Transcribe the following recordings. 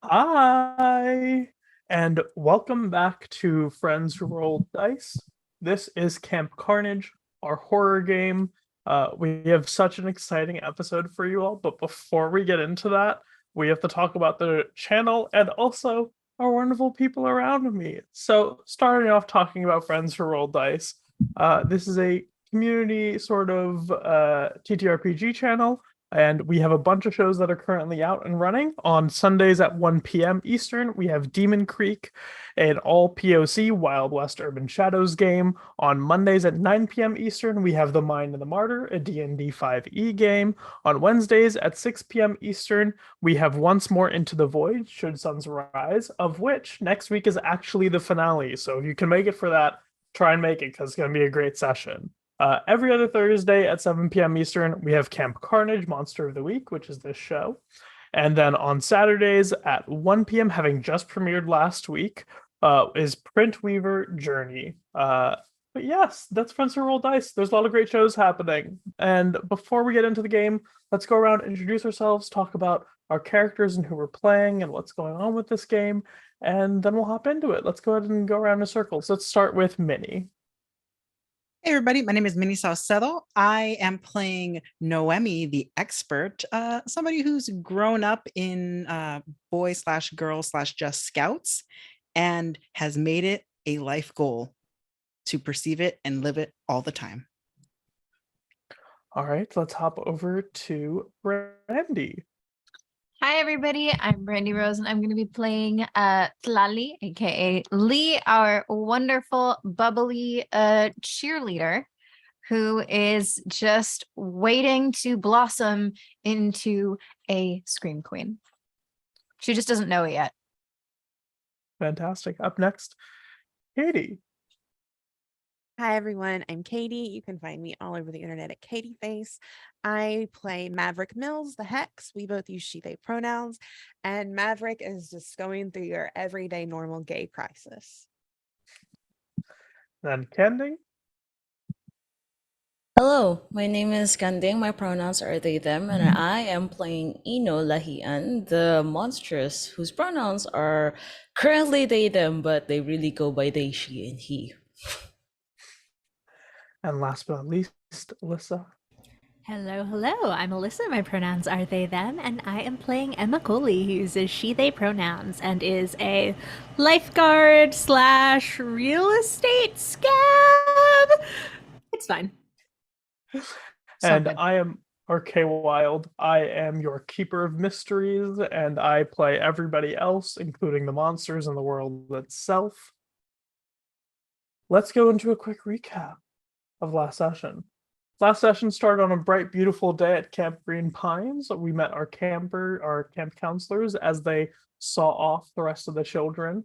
Hi, and welcome back to Friends Who Roll Dice. This is Camp Carnage, our horror game. We have such an exciting episode for you all, but before we get into that, we have to talk about the channel and also our wonderful people around me. So, starting off talking about Friends Who Roll Dice, this is a community sort of TTRPG channel and we have a bunch of shows that are currently out and running. On Sundays at 1 p.m. Eastern, we have Demon Creek, an all POC Wild West Urban Shadows game. On Mondays at 9 p.m. Eastern, we have The Mind and the Martyr, a D&D 5e game. On Wednesdays at 6 p.m. Eastern, we have Once More Into the Void, Should Suns Rise, of which next week is actually the finale. So if you can make it for that, try and make it because it's going to be a great session. Every other Thursday at 7 p.m. Eastern, we have Camp Carnage Monster of the Week, which is this show. And then on Saturdays at 1 p.m., having just premiered last week, is Print Weaver Journey. But yes, that's Friends Who Roll Dice. There's a lot of great shows happening. And before we get into the game, let's go around, introduce ourselves, talk about our characters and who we're playing and what's going on with this game, and then we'll hop into it. Let's go ahead and go around in circles. Let's start with Minnie. Hey everybody, my name is Minnie Saucedo. I am playing Noemi, the expert, somebody who's grown up in boy slash girl slash just scouts and has made it a life goal to perceive it and live it all the time. All right, let's hop over to Brandy. Hi everybody, I'm Brandy Rose and I'm going to be playing Tlalli, aka Lee, our wonderful bubbly cheerleader who is just waiting to blossom into a scream queen. She just doesn't know it yet. Fantastic. Up next, Katy. Hi everyone, I'm Katy. You can find me all over the internet at Katy Face. I play Maverick Mills, the Hex. We both use she, they pronouns, and Maverick is just going through your everyday normal gay crisis. Then Kanding. Hello, my name is Kanding. My pronouns are they, them, and I am playing Lahian, the monstrous, whose pronouns are currently they, them, but they really go by they, she, and he. And last but not least, Alyssa. Hello, hello. I'm Alyssa. My pronouns are they, them, and I am playing Emma Kohli, who uses she, they pronouns and is a lifeguard slash real estate scab. It's fine. And I am RK Wilde. I am your keeper of mysteries, and I play everybody else, including the monsters in the world itself. Let's go into a quick recap of last session. Last session started on a bright, beautiful day at Camp Green Pines. We met our camp counselors as they saw off the rest of the children,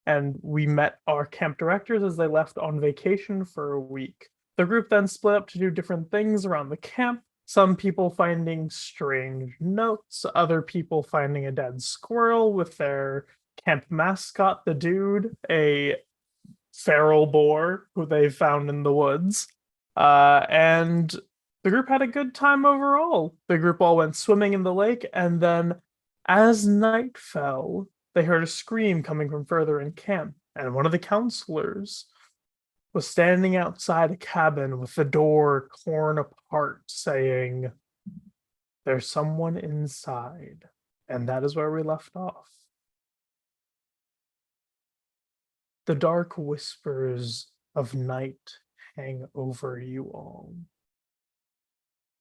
and we met our camp directors as they left on vacation for a week. The group then split up to do different things around the camp. Some people finding strange notes, other people finding a dead squirrel with their camp mascot, the dude, a feral boar who they found in the woods. And the group had a good time overall. The group all went swimming in the lake, and then as night fell, they heard a scream coming from further in camp, and one of the counselors was standing outside a cabin with the door torn apart, saying, "There's someone inside." And that is where we left off. The dark whispers of night hang over you all.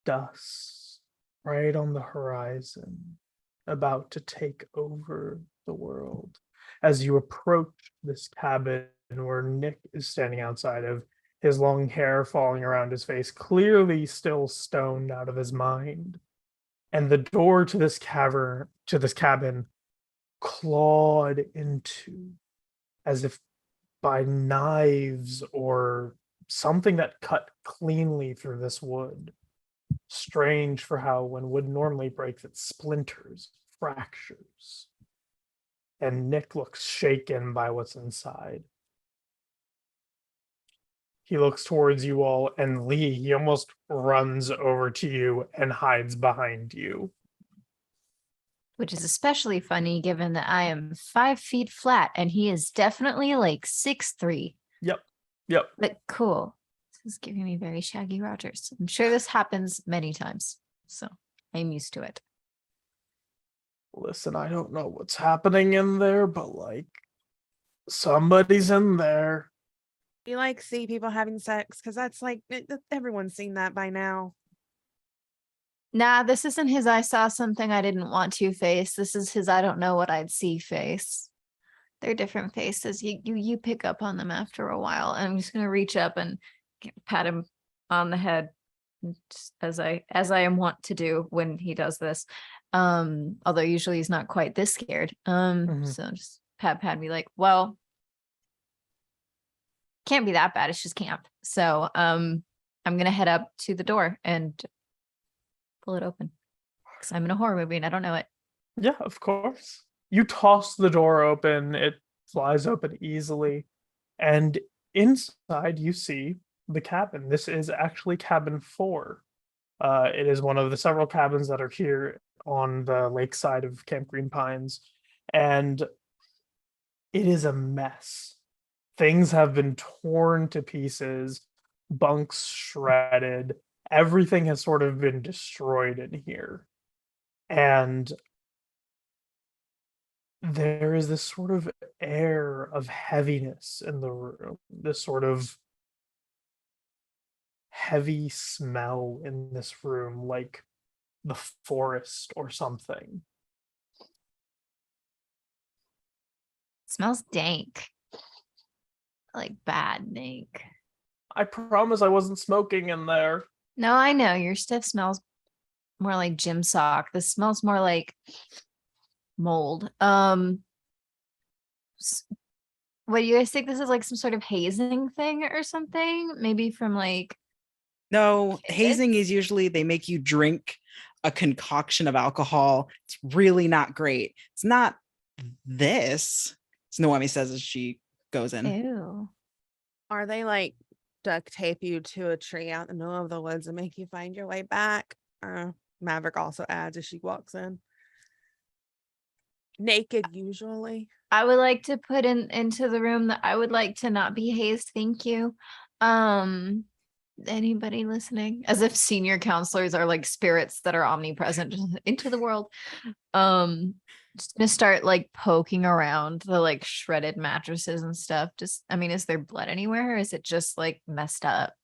Dusk right on the horizon, about to take over the world. As you approach this cabin where Nick is standing outside of, his long hair falling around his face, clearly still stoned out of his mind. And the door to this cabin clawed into as if by knives or something that cut cleanly through this wood. Strange for how when wood normally breaks, it splinters, fractures. And Nick looks shaken by what's inside. He looks towards you all, and Lee, he almost runs over to you and hides behind you. which is especially funny given that I am 5 feet flat and he is definitely like 6'3". Yep. But cool. This is giving me very Shaggy Rogers. I'm sure this happens many times, so I'm used to it. Listen, I don't know what's happening in there, but like somebody's in there. You like see people having sex because that's like everyone's seen that by now. Nah, this isn't his I saw something I didn't want to face. This is his I don't know what I'd see face. They're different faces. You pick up on them after a while. And I'm just gonna reach up and pat him on the head, just as I am wont to do when he does this. Although usually he's not quite this scared. So just pat and be like, well, can't be that bad. It's just camp. So I'm gonna head up to the door and pull it open because I'm in a horror movie and I don't know it. Yeah, of course. You toss the door open, it flies open easily, and inside you see the cabin. This is actually cabin 4. It is one of the several cabins that are here on the lakeside of Camp Green Pines, and it is a mess. Things have been torn to pieces, bunks shredded, everything has sort of been destroyed in here. And there is this sort of air of heaviness in the room, this sort of heavy smell in this room, like the forest or something. It smells dank. Like bad dank. I promise I wasn't smoking in there. No, I know. Your stuff smells more like gym sock. This smells more like mold. What do you guys think? This is like some sort of hazing thing or something? Maybe from like No, kids? hazing is usually they make you drink a concoction of alcohol. It's really not great. It's not this. As Noemi says as she goes in. Ew. Are they like duct tape you to a tree out in the middle of the woods and make you find your way back? Maverick also adds as she walks in. Naked usually. I would like to put into the room that I would like to not be hazed. Thank you. Anybody listening? As if senior counselors are like spirits that are omnipresent into the world. Just gonna start like poking around the like shredded mattresses and stuff. Just, I mean, is there blood anywhere, or is it just like messed up?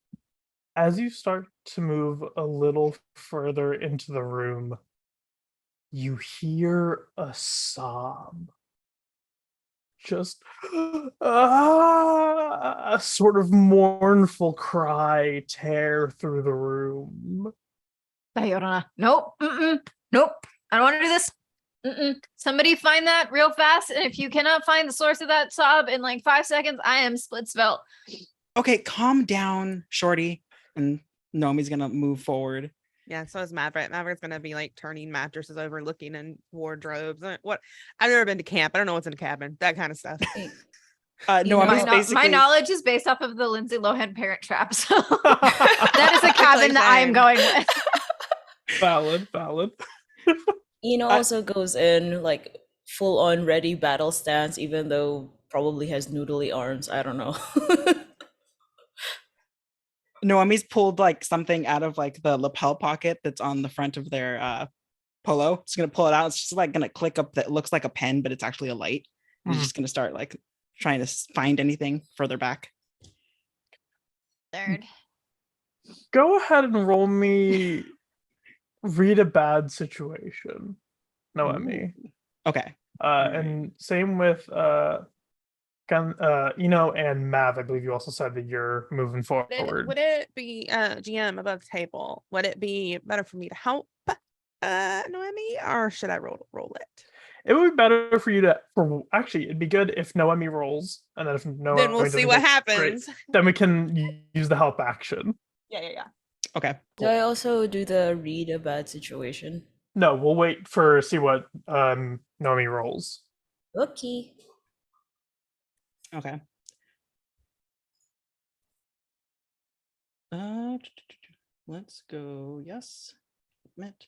As you start to move a little further into the room, you hear a sob. Just a sort of mournful cry tear through the room. Bayorana. Nope. Nope. I don't want to do this. Somebody find that real fast. And if you cannot find the source of that sob in like 5 seconds, I am Splitsvelt. Okay, calm down, Shorty. And Naomi's gonna move forward. Yeah, so is Maverick. Maverick's gonna be like turning mattresses over, looking in wardrobes. What? I've never been to camp. I don't know what's in a cabin. That kind of stuff. Noemi's basically my knowledge is based off of the Lindsay Lohan Parent Trap. So that is a cabin that I am going with. Valid. Also goes in like full on ready battle stance, even though probably has noodly arms. I don't know. Noemi's pulled like something out of like the lapel pocket that's on the front of their polo. She's gonna pull it out. It's just like gonna click up that looks like a pen, but it's actually a light. And she's just gonna start like trying to find anything further back. Third. Go ahead and roll me read a bad situation, Noemi. Okay. And same with and Mav. I believe you also said that you're moving forward. Would it be GM above the table? Would it be better for me to help Noemi, or should I roll it? It would be better for you to. Actually, it'd be good if Noemi rolls, and then if Noemi Then we'll see what happens. Then we can use the help action. Yeah. Okay. Do I also do the read a bad situation? No, we'll wait see what Noemi rolls. Okay. Okay. Let's go. Yes. Admit.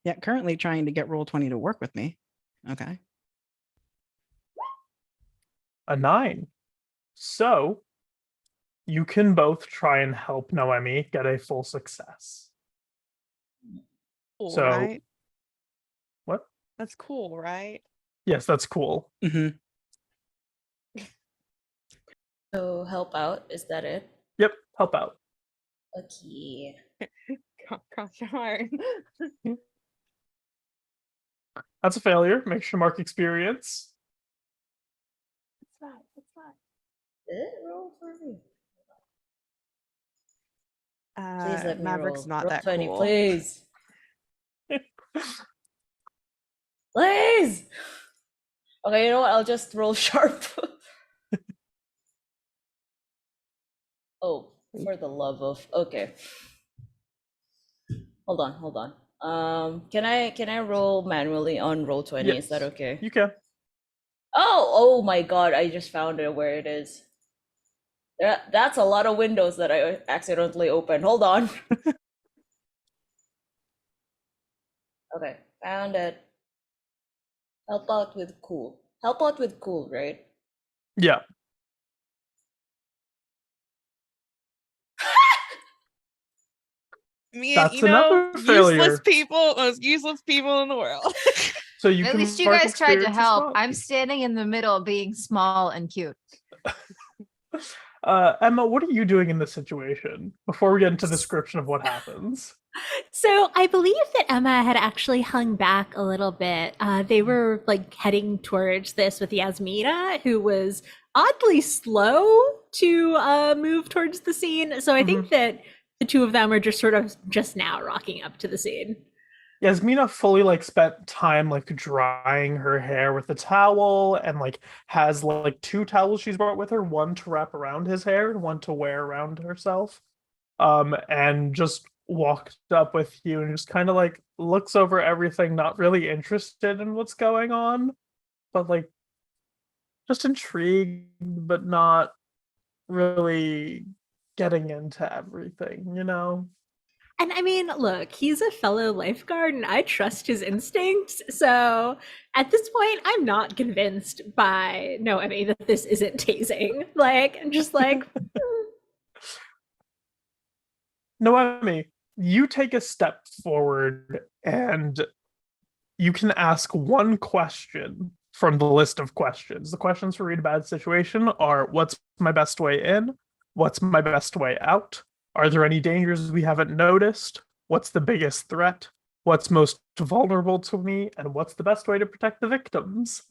Yeah, currently trying to get Roll20 to work with me. Okay. A 9. So you can both try and help Noemi get a full success. Cool, So right? what? That's cool, right? Yes, that's cool. Mhm. So help out, is that it? Yep, help out. Okay. Cross your heart. That's a failure. Make sure to mark experience. What's that? Roll for me. What's Please that? let me Maverick's roll. not Roll that 20, cool. please. Please! Okay, you know what? I'll just roll sharp. Oh, for the love of... Okay. Hold on. Can I roll manually on roll 20? Is that Yes, okay? you can. Oh my god, I just found it where it is. That's a lot of windows that I accidentally opened. Hold on. Okay, found it. Help out with cool. Help out with cool, right? Yeah. Me and That's another failure. most useless people in the world. So you At can least you mark guys tried to experience as help. well. I'm standing in the middle being small and cute. Emma, what are you doing in this situation before we get into the description of what happens? So I believe that Emma had actually hung back a little bit. They were like heading towards this with Yasmina, who was oddly slow to move towards the scene. So I think that the two of them are just sort of just now rocking up to the scene. Yasmina fully like spent time like drying her hair with a towel and like has like 2 towels she's brought with her, one to wrap around his hair and one to wear around herself. And just walked up with you and just kind of like looks over everything, not really interested in what's going on, but like just intrigued, but not really getting into everything, you know? And I mean, look, he's a fellow lifeguard and I trust his instincts. So at this point, I'm not convinced by Noemi that this isn't tasing. Like, I'm just like, Noemi, you take a step forward and you can ask one question from the list of questions. The questions for read a bad situation are: what's my best way in? What's my best way out? Are there any dangers we haven't noticed? What's the biggest threat? What's most vulnerable to me? And what's the best way to protect the victims?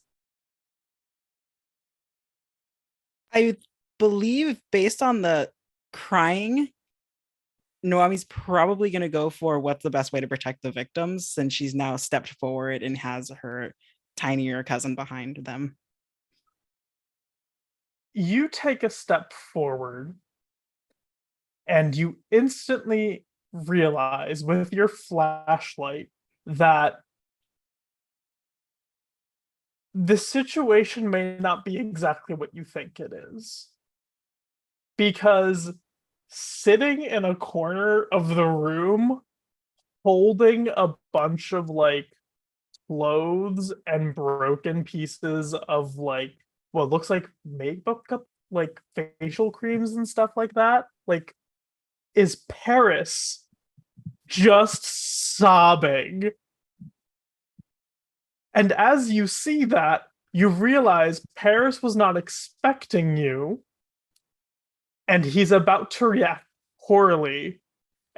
I believe based on the crying, Noemi's probably going to go for what's the best way to protect the victims since she's now stepped forward and has her tinier cousin behind them. You take a step forward and you instantly realize with your flashlight that the situation may not be exactly what you think it is. Because sitting in a corner of the room, holding a bunch of like clothes and broken pieces of like what looks like makeup, like facial creams and stuff like that, like is Paris just sobbing. And as you see that, you realize Paris was not expecting you, and he's about to react poorly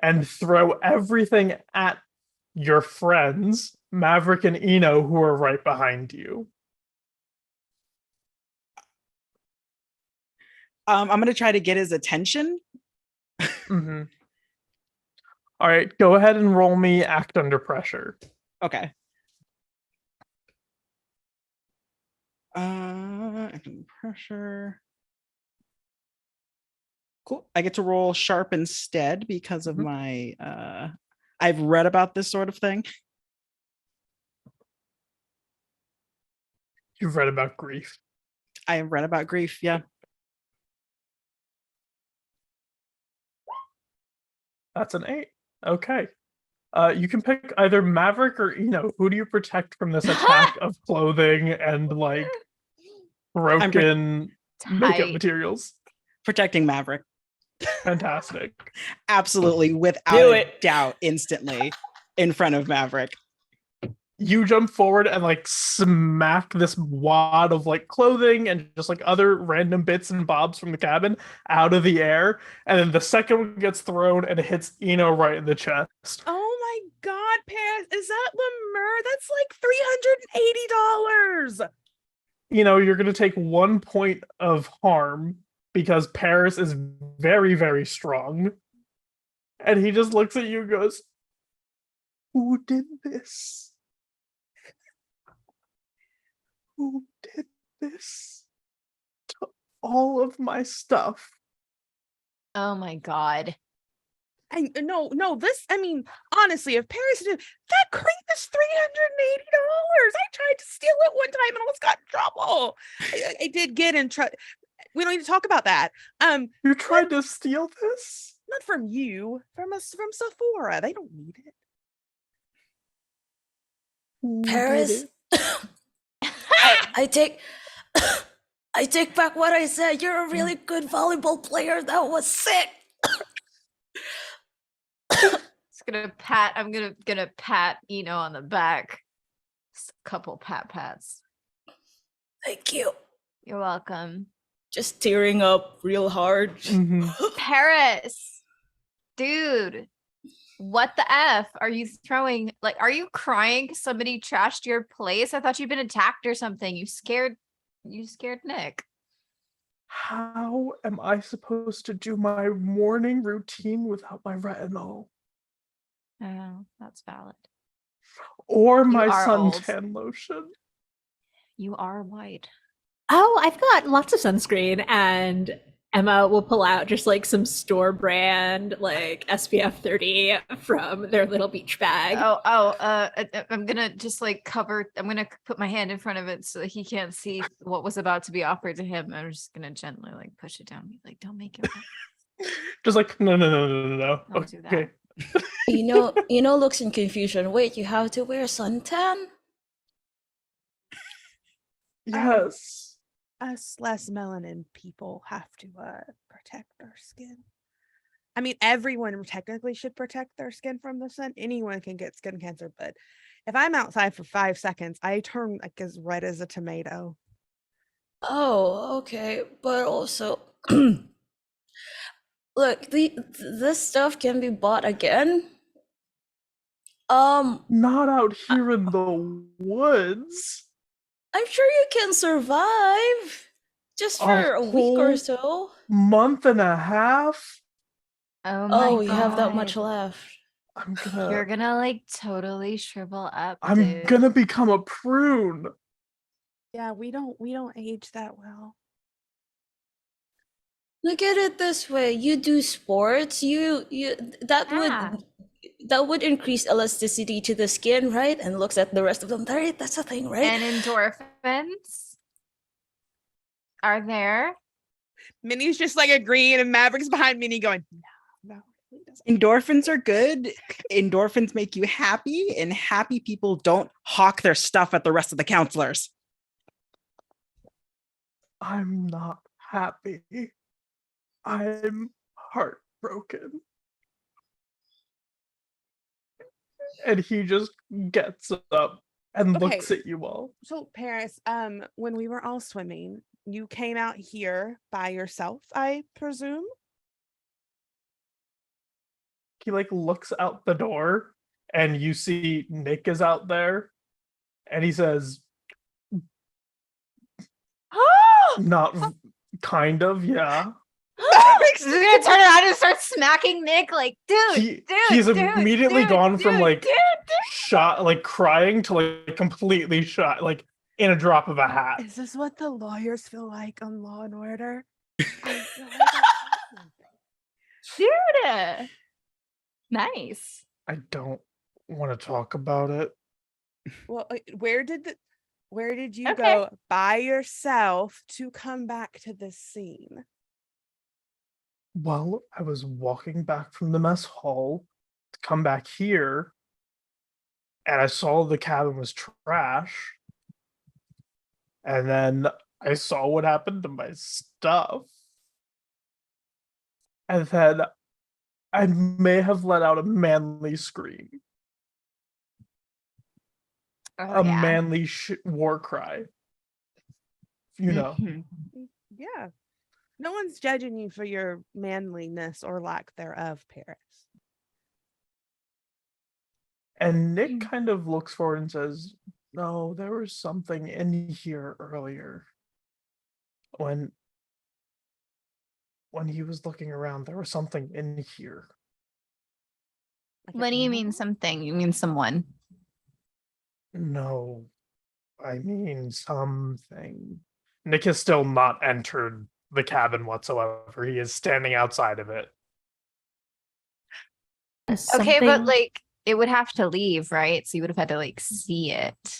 and throw everything at your friends, Maverick and Eno, who are right behind you. I'm going to try to get his attention. Mm-hmm. All right, go ahead and roll me act under pressure. Okay. Act under pressure. Cool. I get to roll sharp instead because of my I've read about this sort of thing. You've read about grief. I have read about grief, yeah. That's an 8. Okay. You can pick either Maverick or Who do you protect from this attack of clothing and like broken makeup Tight. materials? Protecting Maverick. Fantastic. Absolutely, Do without a it. doubt, instantly in front of Maverick. You jump forward and like smack this wad of like clothing and just like other random bits and bobs from the cabin out of the air, and then the second one gets thrown and it hits Eno right in the chest. Oh my God, Paris, is that Lemur? That's like $380. You're gonna take 1 point of harm because Paris is very, very strong. And he just looks at you and goes, "Who did this? Who did this to all of my stuff?" Oh my God. No, honestly, if Paris did that creep is $380. I tried to steal it one time and almost got in trouble. I did get in trouble. We don't need to talk about that. You tried to steal this? Not from you, from Sephora. They don't need it. Who did Paris, it? I take back what I said. You're a really good volleyball player. That was sick. I'm gonna pat Eno on the back. Just a couple pats. Thank you. You're welcome. Just tearing up real hard. Mhm. Paris, dude, what the F are you throwing? Like, are you crying 'cause somebody trashed your place? I thought you'd been attacked or something. You scared Nick. How am I supposed to do my morning routine without my retinol? Oh, that's valid. Or my are old. suntan lotion? You are white. Oh, I've got lots of sunscreen, and Emma will pull out just like some store brand like SPF 30 from their little beach bag. I'm gonna just like I'm gonna put my hand in front of it so that he can't see what was about to be offered to him. I'm just gonna gently like push it down. Be like, don't make it wet. Just like, no. Don't do that. Okay. Looks in confusion. Wait, you have to wear suntan? Yes. Us less melanin people have to protect our skin. I mean, everyone technically should protect their skin from the sun. Anyone can get skin cancer, but if I'm outside for 5 seconds, I turn like as red as a tomato. Oh, okay. But also, look, this stuff can be bought again. Not out here in the woods. I'm sure you can survive just for a week or whole so. month and a half. Oh my Oh, you have that much God. left. You're gonna like totally shrivel up. I'm dude. gonna become a prune. Yeah, we don't age that well. Look at it this way: you do sports, that would increase elasticity to the skin, right? And looks at the rest of them. Right? That's a thing, right? And endorphins are there. Minnie's just like agreeing, and Maverick's behind Minnie going, no. Endorphins are good. Endorphins make you happy, and happy people don't hawk their stuff at the rest of the counselors. I'm not happy. I'm heartbroken. And he just gets up and looks Okay. at you all. So Paris, when we were all swimming, you came out here by yourself, I presume? He like looks out the door and you see Nick is out there and he says, not kind of, yeah. He's gonna turn around and start smacking Nick like, He's immediately gone from like shot, like crying to like completely shot, like in a drop of a hat. Is this what the lawyers feel like on Law and Order? Dude. Nice. I don't want to talk about it. Well, where did you Okay. go by yourself to come back to this scene? Well, I was walking back from the mess hall to come back here, and I saw the cabin was trash. And then I saw what happened to my stuff. And then I may have let out a manly scream. Oh, A yeah. manly war cry. You know. Yeah. No one's judging you for your manliness or lack thereof, Paris. And Nick kind of looks forward and says, no, there was something in here earlier. When he was looking around, there was something in here. What do you mean something? You mean someone? No, I mean something. Nick has still not entered the cabin whatsoever. He is standing outside of it. Okay, but like it would have to leave, right? So you would have had to like see it.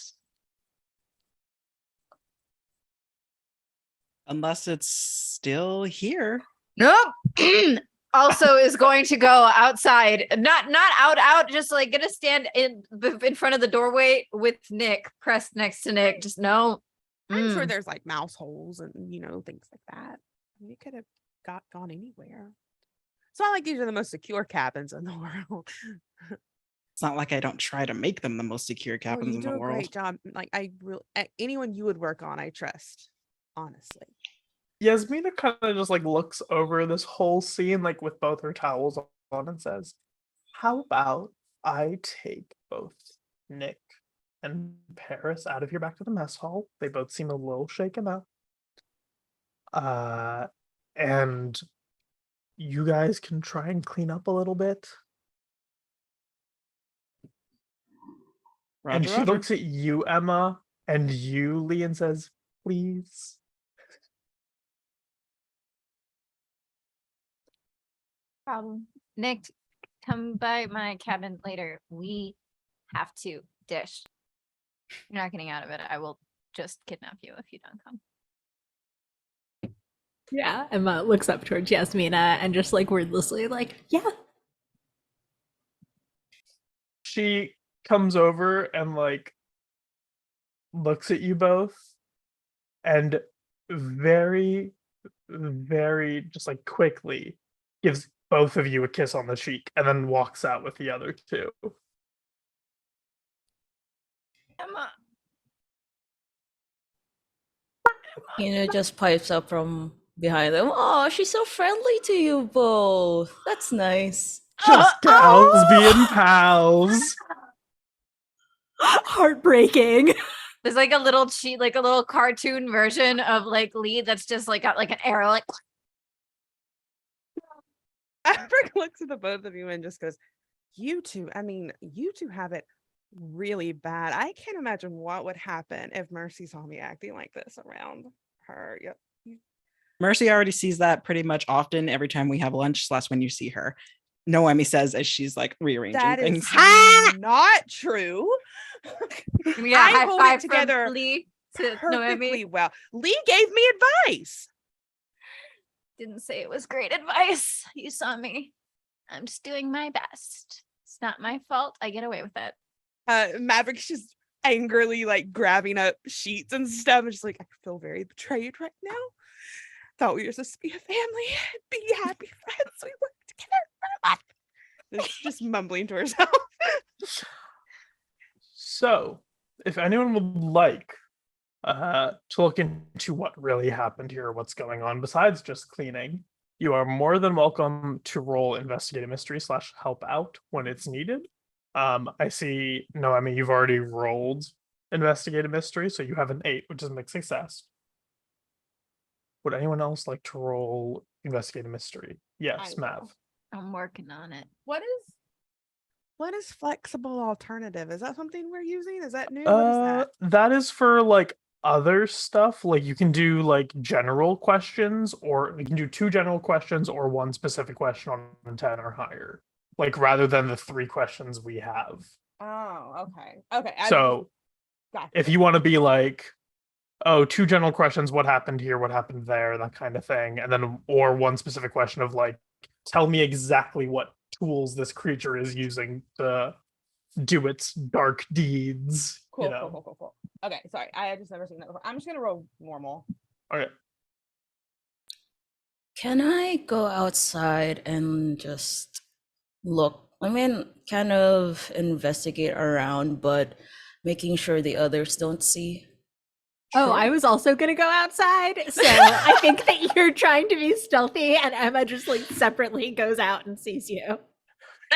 Unless it's still here. Nope. Also is going to go outside, not out, just like gonna stand in front of the doorway with Nick pressed next to Nick. Just no. I'm sure there's like mouse holes and things like that. I mean, it could have gone anywhere. It's not like these are the most secure cabins in the world. It's not like I don't try to make them the most secure cabins you in do the a world. great job. Like anyone you would work on, I trust. Honestly. Yasmina kind of just like looks over this whole scene like with both her towels on and says, how about I take both Nick and Paris out of here back to the mess hall? They both seem a little shaken up. And you guys can try and clean up a little bit. Roger, and she Roger. looks at you, Emma, and you, Lee, and says, please. Problem. Nick, come by my cabin later. We have to dish. You're not getting out of it. I will just kidnap you if you don't come. Yeah, Emma looks up towards Yasmina and just like wordlessly like, yeah. She comes over and like looks at you both and very, very just like quickly gives both of you a kiss on the cheek and then walks out with the other two. Emma. Just pipes up from behind them. Oh, she's so friendly to you both. That's nice. Just gals being pals. Heartbreaking. There's like a little cheat, like a little cartoon version of like Lee that's just like got like an arrow, like. Maverick looks at the both of you and just goes, you two have it really bad. I can't imagine what would happen if Mercy saw me acting like this around her. Yep. Mercy already sees that pretty much often every time we have lunch / when you see her. Noemi says as she's like rearranging That things. is not true. Yeah, I high hold five it together from Lee to perfectly Noemi. well. Lee gave me advice. Didn't say it was great advice. You saw me. I'm just doing my best. It's not my fault. I get away with it. Maverick's just angrily like grabbing up sheets and stuff and just like, I feel very betrayed right now. Thought we were supposed to be a family, be happy friends. We worked together for a month. Just mumbling to herself. So, if anyone would like to look into what really happened here, what's going on besides just cleaning, you are more than welcome to roll investigative mystery / help out when it's needed. I see, Noemi, you've already rolled investigative mystery, so you have an 8, which is a mixed success. Would anyone else like to roll investigative mystery? Yes, I Mav. will. I'm working on it. What is flexible alternative? Is that something we're using? Is that new? What is that? That is for like other stuff. Like you can do like general questions, or you can do 2 general questions or 1 specific question on 10 or higher. Like rather than the 3 questions we have. Oh, okay. Okay. So Gotcha. if you want to be like, oh, 2 general questions, what happened here, what happened there, that kind of thing, and then or 1 specific question of like, tell me exactly what tools this creature is using to do its dark deeds. Cool, You know. cool. Okay, sorry. I had just never seen that before. I'm just gonna roll normal. Okay. Can I go outside and just look? I mean, kind of investigate around, but making sure the others don't see. Oh, I was also gonna go outside, so I think that you're trying to be stealthy, and Emma just like separately goes out and sees you.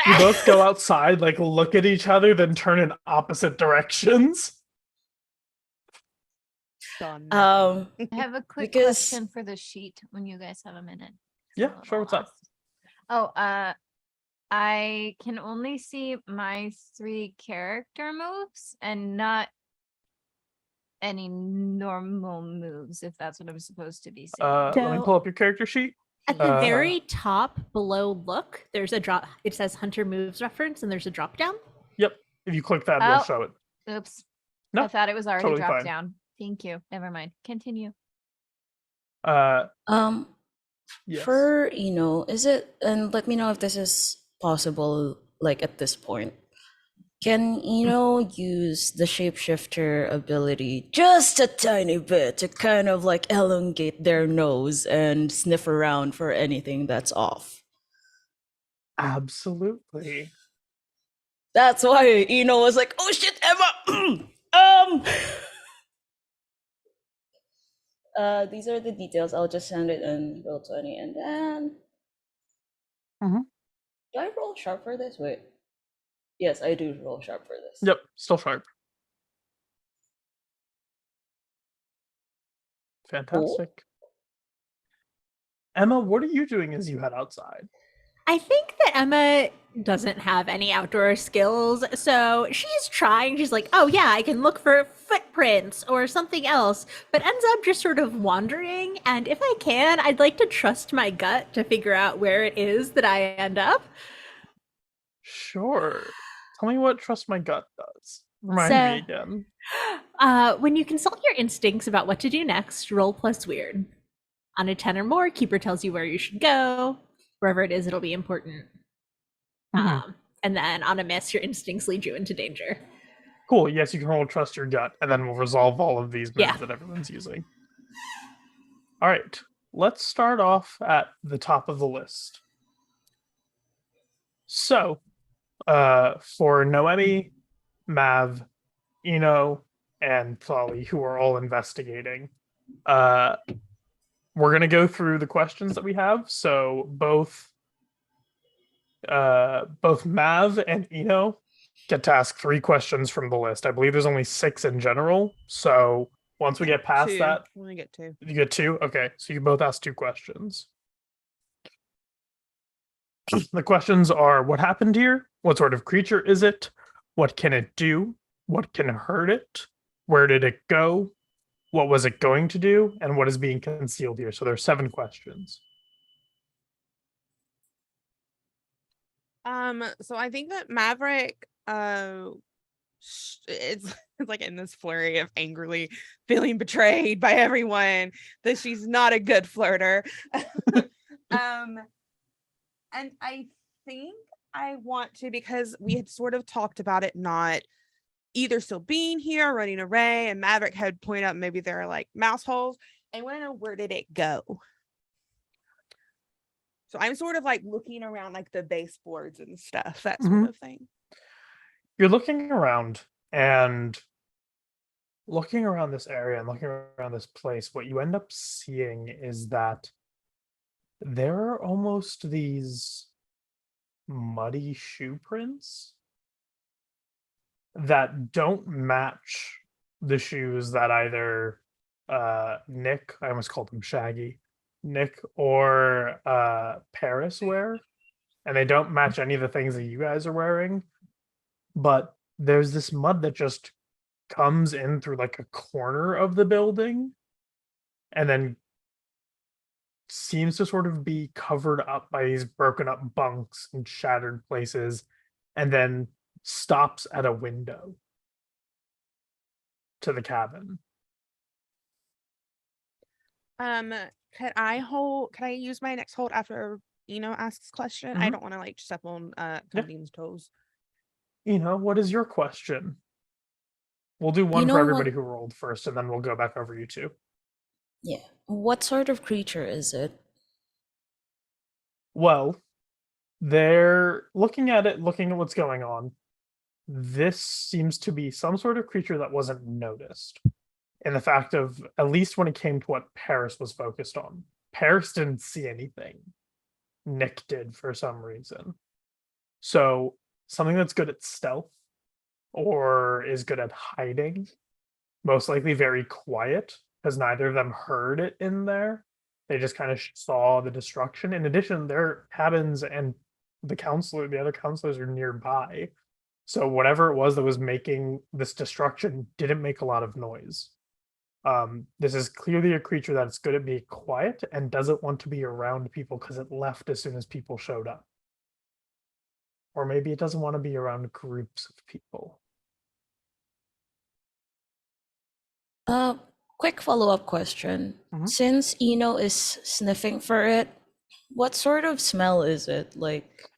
You both go outside, like look at each other, then turn in opposite directions. Done. I have a quick Because- question for the sheet when you guys have a minute. Yeah, I'm a sure, little what's up? lost. Oh, I can only see my 3 character moves and not any normal moves, if that's what I'm supposed to be seeing. Let me So- pull up your character sheet. At the Uh, very top below look, there's a drop. It says Hunter Moves reference, and there's a drop down. Yep. If you click that, Oh. it'll show it. Oops. No, I thought it was already totally dropped fine. down. Thank you. Never mind. Continue. Yes. For is it, and let me know if this is possible, like at this point. Can use the shapeshifter ability just a tiny bit to kind of like elongate their nose and sniff around for anything that's off? Absolutely. That's why was like, "Oh shit, Emma!" These are the details. I'll just send it in roll 20, and then do I roll sharp for this? Wait. Yes, I do roll sharp for this. Yep, still sharp. Fantastic. Emma, what are you doing as you head outside? I think that Emma doesn't have any outdoor skills, so she's trying. She's like, oh yeah, I can look for footprints or something else, but ends up just sort of wandering. And if I can, I'd like to trust my gut to figure out where it is that I end up. Sure. Tell me what Trust My Gut does. Remind me again. When you consult your instincts about what to do next, roll plus weird. On a 10 or more, Keeper tells you where you should go. Wherever it is, it'll be important. And then on a miss, your instincts lead you into danger. Cool. Yes, you can roll Trust Your Gut, and then we'll resolve all of these moves Yeah. that everyone's using. All right. Let's start off at the top of the list. So, for Noemi, Mav, Ino, and Tlalli, who are all investigating, we're going to go through the questions that we have. So both Mav and Ino get to ask 3 questions from the list. I believe there's only 6 in general. So once we get past 2. that, We only get 2. you get 2. Okay, so you both ask 2 questions. The questions are: what happened here? What sort of creature is it? What can it do? What can hurt it? Where did it go? What was it going to do? And what is being concealed here? So there's 7 questions. So I think that Maverick, it's like in this flurry of angrily feeling betrayed by everyone that she's not a good flirter. And I think I want to, because we had sort of talked about it not either still being here, running away, and Maverick had pointed out maybe there are like mouse holes. I want to know, where did it go? So I'm sort of like looking around like the baseboards and stuff, that sort of thing. You're looking around and looking around this area and looking around this place. What you end up seeing is that there are almost these muddy shoe prints that don't match the shoes that either Nick, I almost called him Shaggy, Nick or Paris wear, and they don't match any of the things that you guys are wearing. But there's this mud that just comes in through like a corner of the building and then seems to sort of be covered up by these broken up bunks and shattered places, and then stops at a window to the cabin. Could I use my next hold after Eno asks question? I don't want to like step on Kanding's toes. What is your question? We'll do one for What? everybody who rolled first, and then we'll go back over you two. Yeah. What sort of creature is it? Well, they're looking at it, looking at what's going on. This seems to be some sort of creature that wasn't noticed. In the fact of, at least when it came to what Paris was focused on, Paris didn't see anything. Nick did for some reason. So, something that's good at stealth or is good at hiding, most likely very quiet, because neither of them heard it in there. They just kind of saw the destruction. In addition, their cabins and the other counselors are nearby. So whatever it was that was making this destruction didn't make a lot of noise. This is clearly a creature that's good at being quiet and doesn't want to be around people because it left as soon as people showed up. Or maybe it doesn't want to be around groups of people. Quick follow-up question. Mhm. Since Ino is sniffing for it, what sort of smell is it? Like,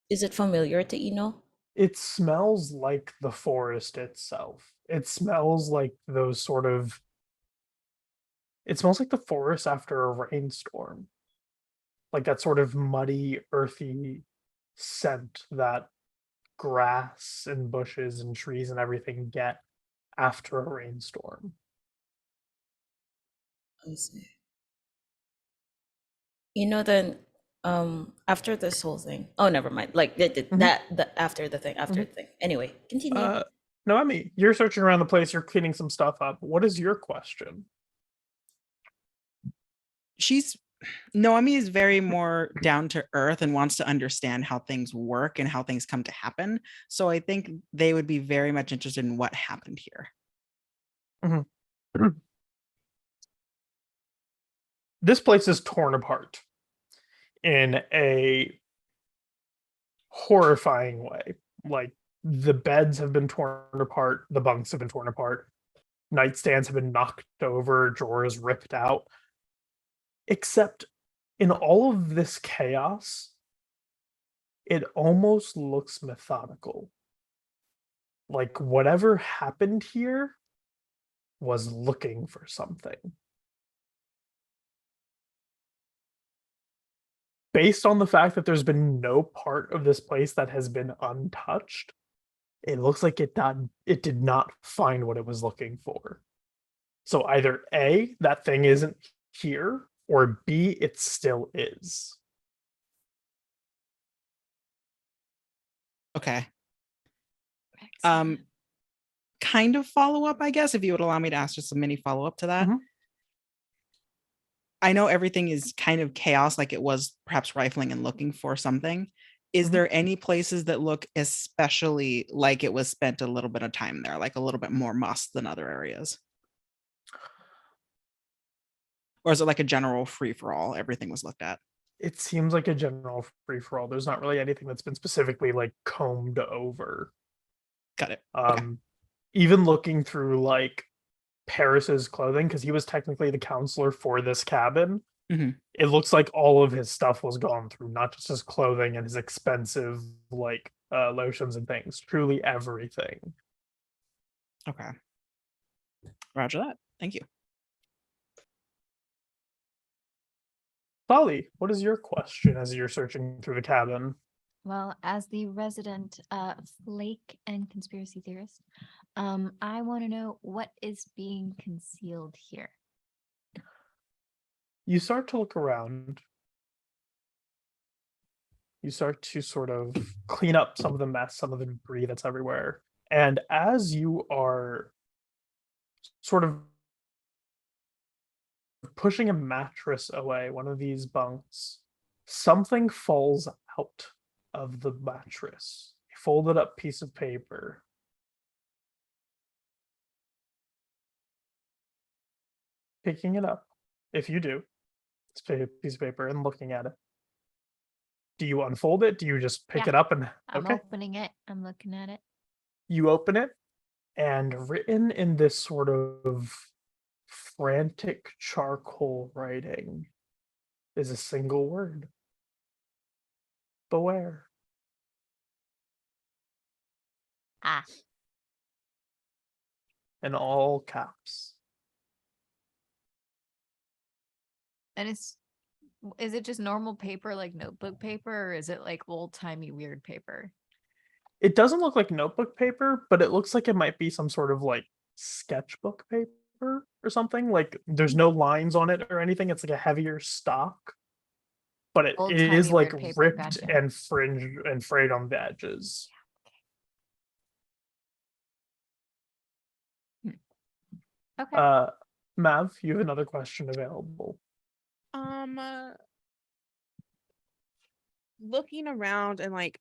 is it familiar to Ino? It smells like the forest itself. It smells like those sort of. It smells like the forest after a rainstorm. Like that sort of muddy, earthy scent that grass and bushes and trees and everything get after a rainstorm. I see. Then after this whole thing. Oh, never mind. Like after the thing, the thing. Anyway, continue. Noemi, you're searching around the place, you're cleaning some stuff up. What is your question? Noemi is very more down to earth and wants to understand how things work and how things come to happen. So I think they would be very much interested in what happened here. This place is torn apart in a horrifying way. Like, the beds have been torn apart, the bunks have been torn apart, nightstands have been knocked over, drawers ripped out. Except in all of this chaos, it almost looks methodical. Like whatever happened here was looking for something. Based on the fact that there's been no part of this place that has been untouched, it looks like it did not find what it was looking for. So either A, that thing isn't here, or B, it still is. Okay. Excellent. Kind of follow up, I guess, if you would allow me to ask just a mini follow up to that. Mhm. I know everything is kind of chaos, like it was perhaps rifling and looking for something. Is there any places that look especially like it was spent a little bit of time there, like a little bit more must than other areas? Or is it like a general free for all? Everything was looked at. It seems like a general free for all. There's not really anything that's been specifically like combed over. Got it. Okay. Even looking through like Paris's clothing, because he was technically the counselor for this cabin. It looks like all of his stuff was gone through, not just his clothing and his expensive like lotions and things. Truly everything. Okay. Roger that. Thank you. Tlalli, what is your question as you're searching through the cabin? Well, as the resident flake and conspiracy theorist, I want to know what is being concealed here. You start to look around. You start to sort of clean up some of the mess, some of the debris that's everywhere. And as you are sort of pushing a mattress away, one of these bunks, something falls out of the mattress. A folded up piece of paper. Picking it up, if you do, it's a piece of paper, and looking at it. Do you unfold it? Do you just pick it up and I'm opening it. I'm looking at it. You open it, and written in this sort of frantic charcoal writing is a single word. Beware. Ah, in all caps. and is it just normal paper, like notebook paper, or is it like old-timey weird paper? It doesn't look like notebook paper, but it looks like it might be some sort of like sketchbook paper or something. Like there's no lines on it or anything. It's like a heavier stock, but it is Old-timey like weird paper, ripped gotcha. and fringed and frayed on the edges. Okay. Mav, you have another question available. Looking around and like,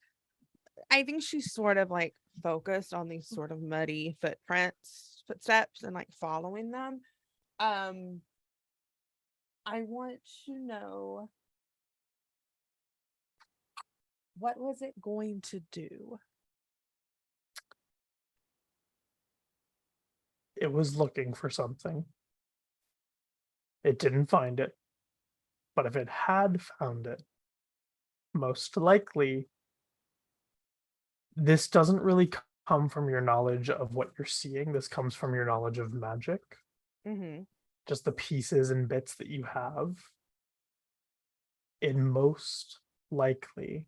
I think she's sort of like focused on these sort of muddy footsteps and like following them. I want to know, what was it going to do? It was looking for something. It didn't find it. But if it had found it, most likely this doesn't really come from your knowledge of what you're seeing. This comes from your knowledge of magic. Mm-hmm. Just the pieces and bits that you have. It most likely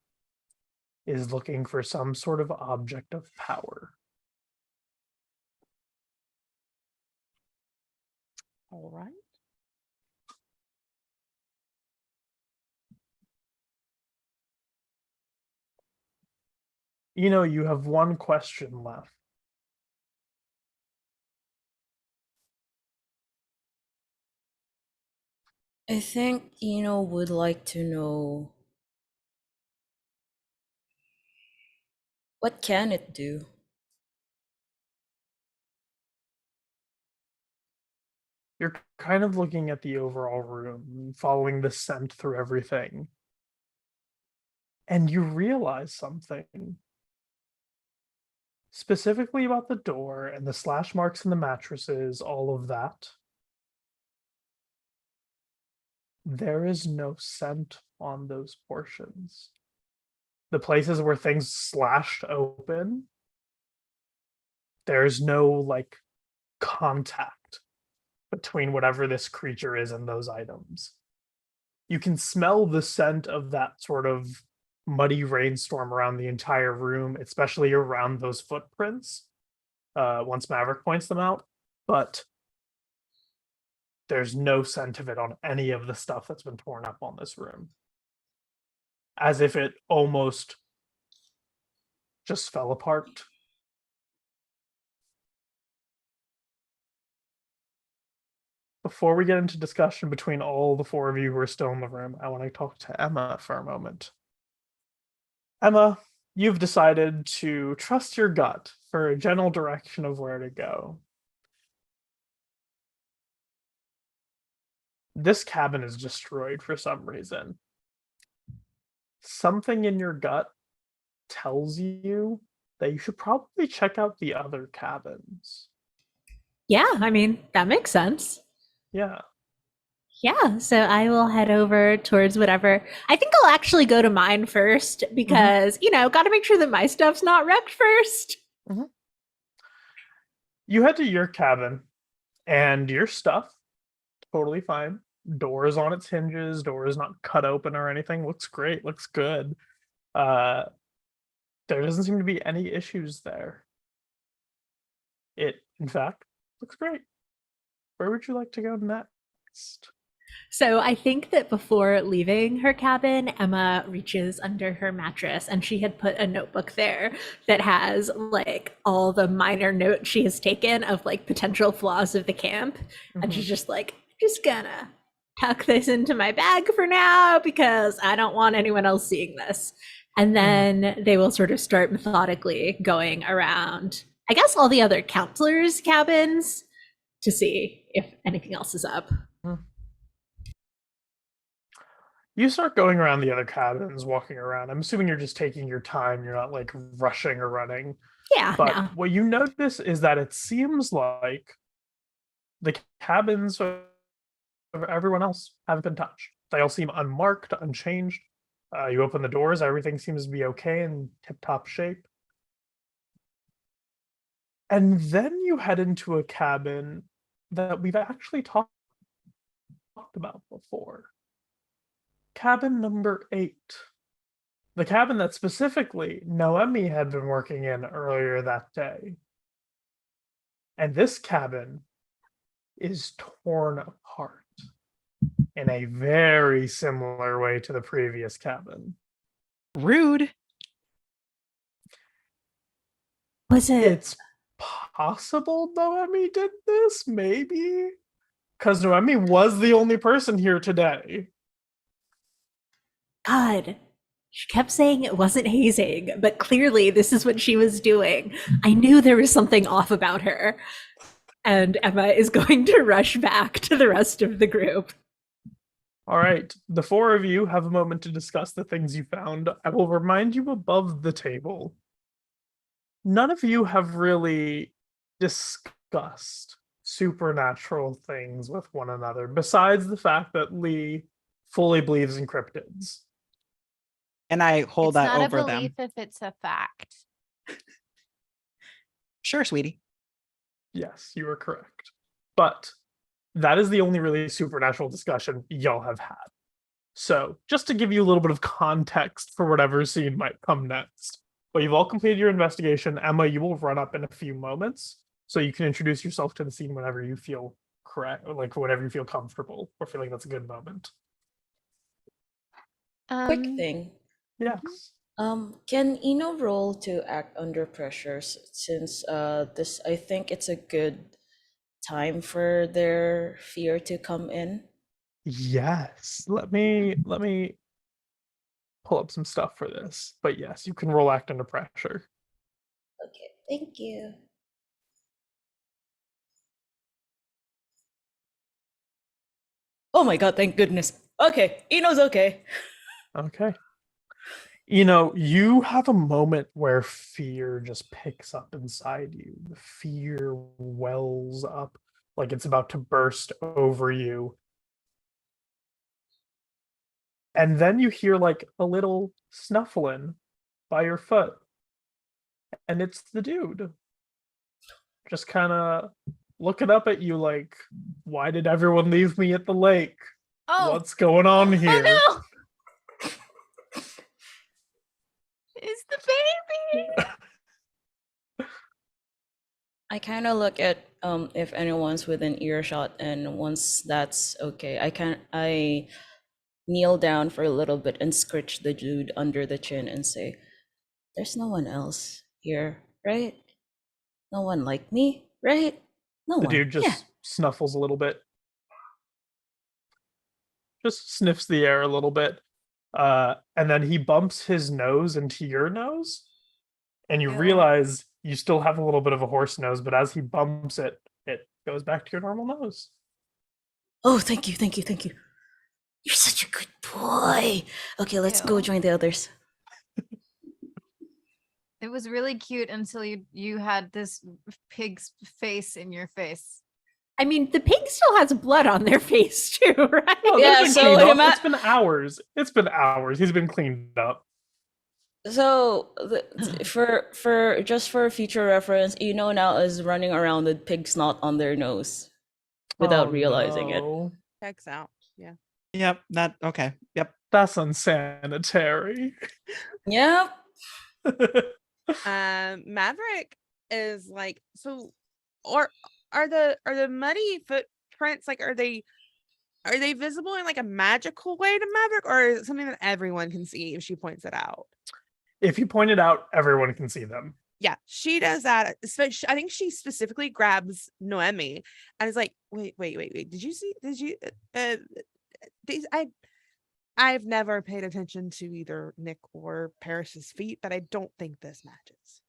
is looking for some sort of object of power. All right. You have one question left. I think would like to know, what can it do? You're kind of looking at the overall room, following the scent through everything. And you realize something. Specifically about the door and the slash marks in the mattresses, all of that. There is no scent on those portions. The places where things slashed open, there's no like contact between whatever this creature is and those items. You can smell the scent of that sort of muddy rainstorm around the entire room, especially around those footprints, once Maverick points them out, but there's no scent of it on any of the stuff that's been torn up on this room. As if it almost just fell apart. Before we get into discussion between all the four of you who are still in the room, I want to talk to Emma for a moment. Emma, you've decided to trust your gut for a general direction of where to go. This cabin is destroyed for some reason. Something in your gut tells you that you should probably check out the other cabins. Yeah, I mean, that makes sense. Yeah. Yeah, so I will head over towards whatever. I think I'll actually go to mine first because, got to make sure that my stuff's not wrecked first. You head to your cabin, and your stuff, totally fine. Door is on its hinges, door is not cut open or anything. Looks great, looks good. There doesn't seem to be any issues there. It, in fact, looks great. Where would you like to go next? So I think that before leaving her cabin, Emma reaches under her mattress and she had put a notebook there that has like all the minor notes she has taken of like potential flaws of the camp. And she's just like, just gonna tuck this into my bag for now because I don't want anyone else seeing this. And then they will sort of start methodically going around, I guess, all the other counselors' cabins to see if anything else is up. You start going around the other cabins, walking around. I'm assuming you're just taking your time. You're not like rushing or running. Yeah, But no. what you notice is that it seems like the cabins of everyone else haven't been touched. They all seem unmarked, unchanged. You open the doors, everything seems to be okay in tip-top shape. And then you head into a cabin that we've actually talked about before. Cabin number 8. The cabin that specifically Noemi had been working in earlier that day. And this cabin is torn apart in a very similar way to the previous cabin. Rude. Was it? It's possible Noemi did this, maybe? Because Noemi was the only person here today. God. She kept saying it wasn't hazing, but clearly this is what she was doing. I knew there was something off about her. And Emma is going to rush back to the rest of the group. All right, the 4 of you have a moment to discuss the things you found. I will remind you above the table. None of you have really discussed supernatural things with one another, besides the fact that Lee fully believes in cryptids. And I hold It's that not over a belief them. if it's a fact. Sure, sweetie. Yes, you are correct. But that is the only really supernatural discussion y'all have had. So, just to give you a little bit of context for whatever scene might come next. Well, you've all completed your investigation. Emma, you will run up in a few moments, so you can introduce yourself to the scene whenever you feel correct, or like whenever you feel comfortable, or feel like that's a good moment. Quick thing. Yes. Can Eno roll to act under pressure since this I think it's a good time for their fear to come in? Yes. Let me pull up some stuff for this. But yes, you can roll act under pressure. Okay, thank you. Oh my god, thank goodness. Okay, Eno's okay. Okay. You have a moment where fear just picks up inside you. The fear wells up like it's about to burst over you. And then you hear like a little snuffling by your foot. And it's the dude. Just kind of looking up at you like, why did everyone leave me at the lake? Oh, What's going on here? Oh no! It's the baby. I kind of look at if anyone's within earshot, and once that's okay, I kneel down for a little bit and scritch the dude under the chin and say, "There's no one else here, right? No one like me, right? No The one." dude just snuffles a little bit. Just sniffs the air a little bit. And then he bumps his nose into your nose. And you Ew. realize you still have a little bit of a horse nose, but as he bumps it, it goes back to your normal nose. Oh, thank you, thank you, thank you. You're such a good boy. Okay, let's go Ew. join the others. It was really cute until you had this pig's face in your face. I mean, the pig still has blood on their face too, right? Oh, Yeah, there's been so cleanup. him at- It's been hours. It's been hours. He's been cleaned up. So for just for future reference, Eno now is running around with pig snot on their nose without Oh, realizing it. no. Checks out. Yeah. Yep. Okay. Yep. That's unsanitary. Yep. Maverick is like, so, or are the muddy footprints like, are they visible in like a magical way to Maverick, or is it something that everyone can see if she points it out? If you point it out, everyone can see them. Yeah, she does that. So I think she specifically grabs Noemi and is like, wait. Did you see? I've never paid attention to either Nick or Paris's feet, but I don't think this matches.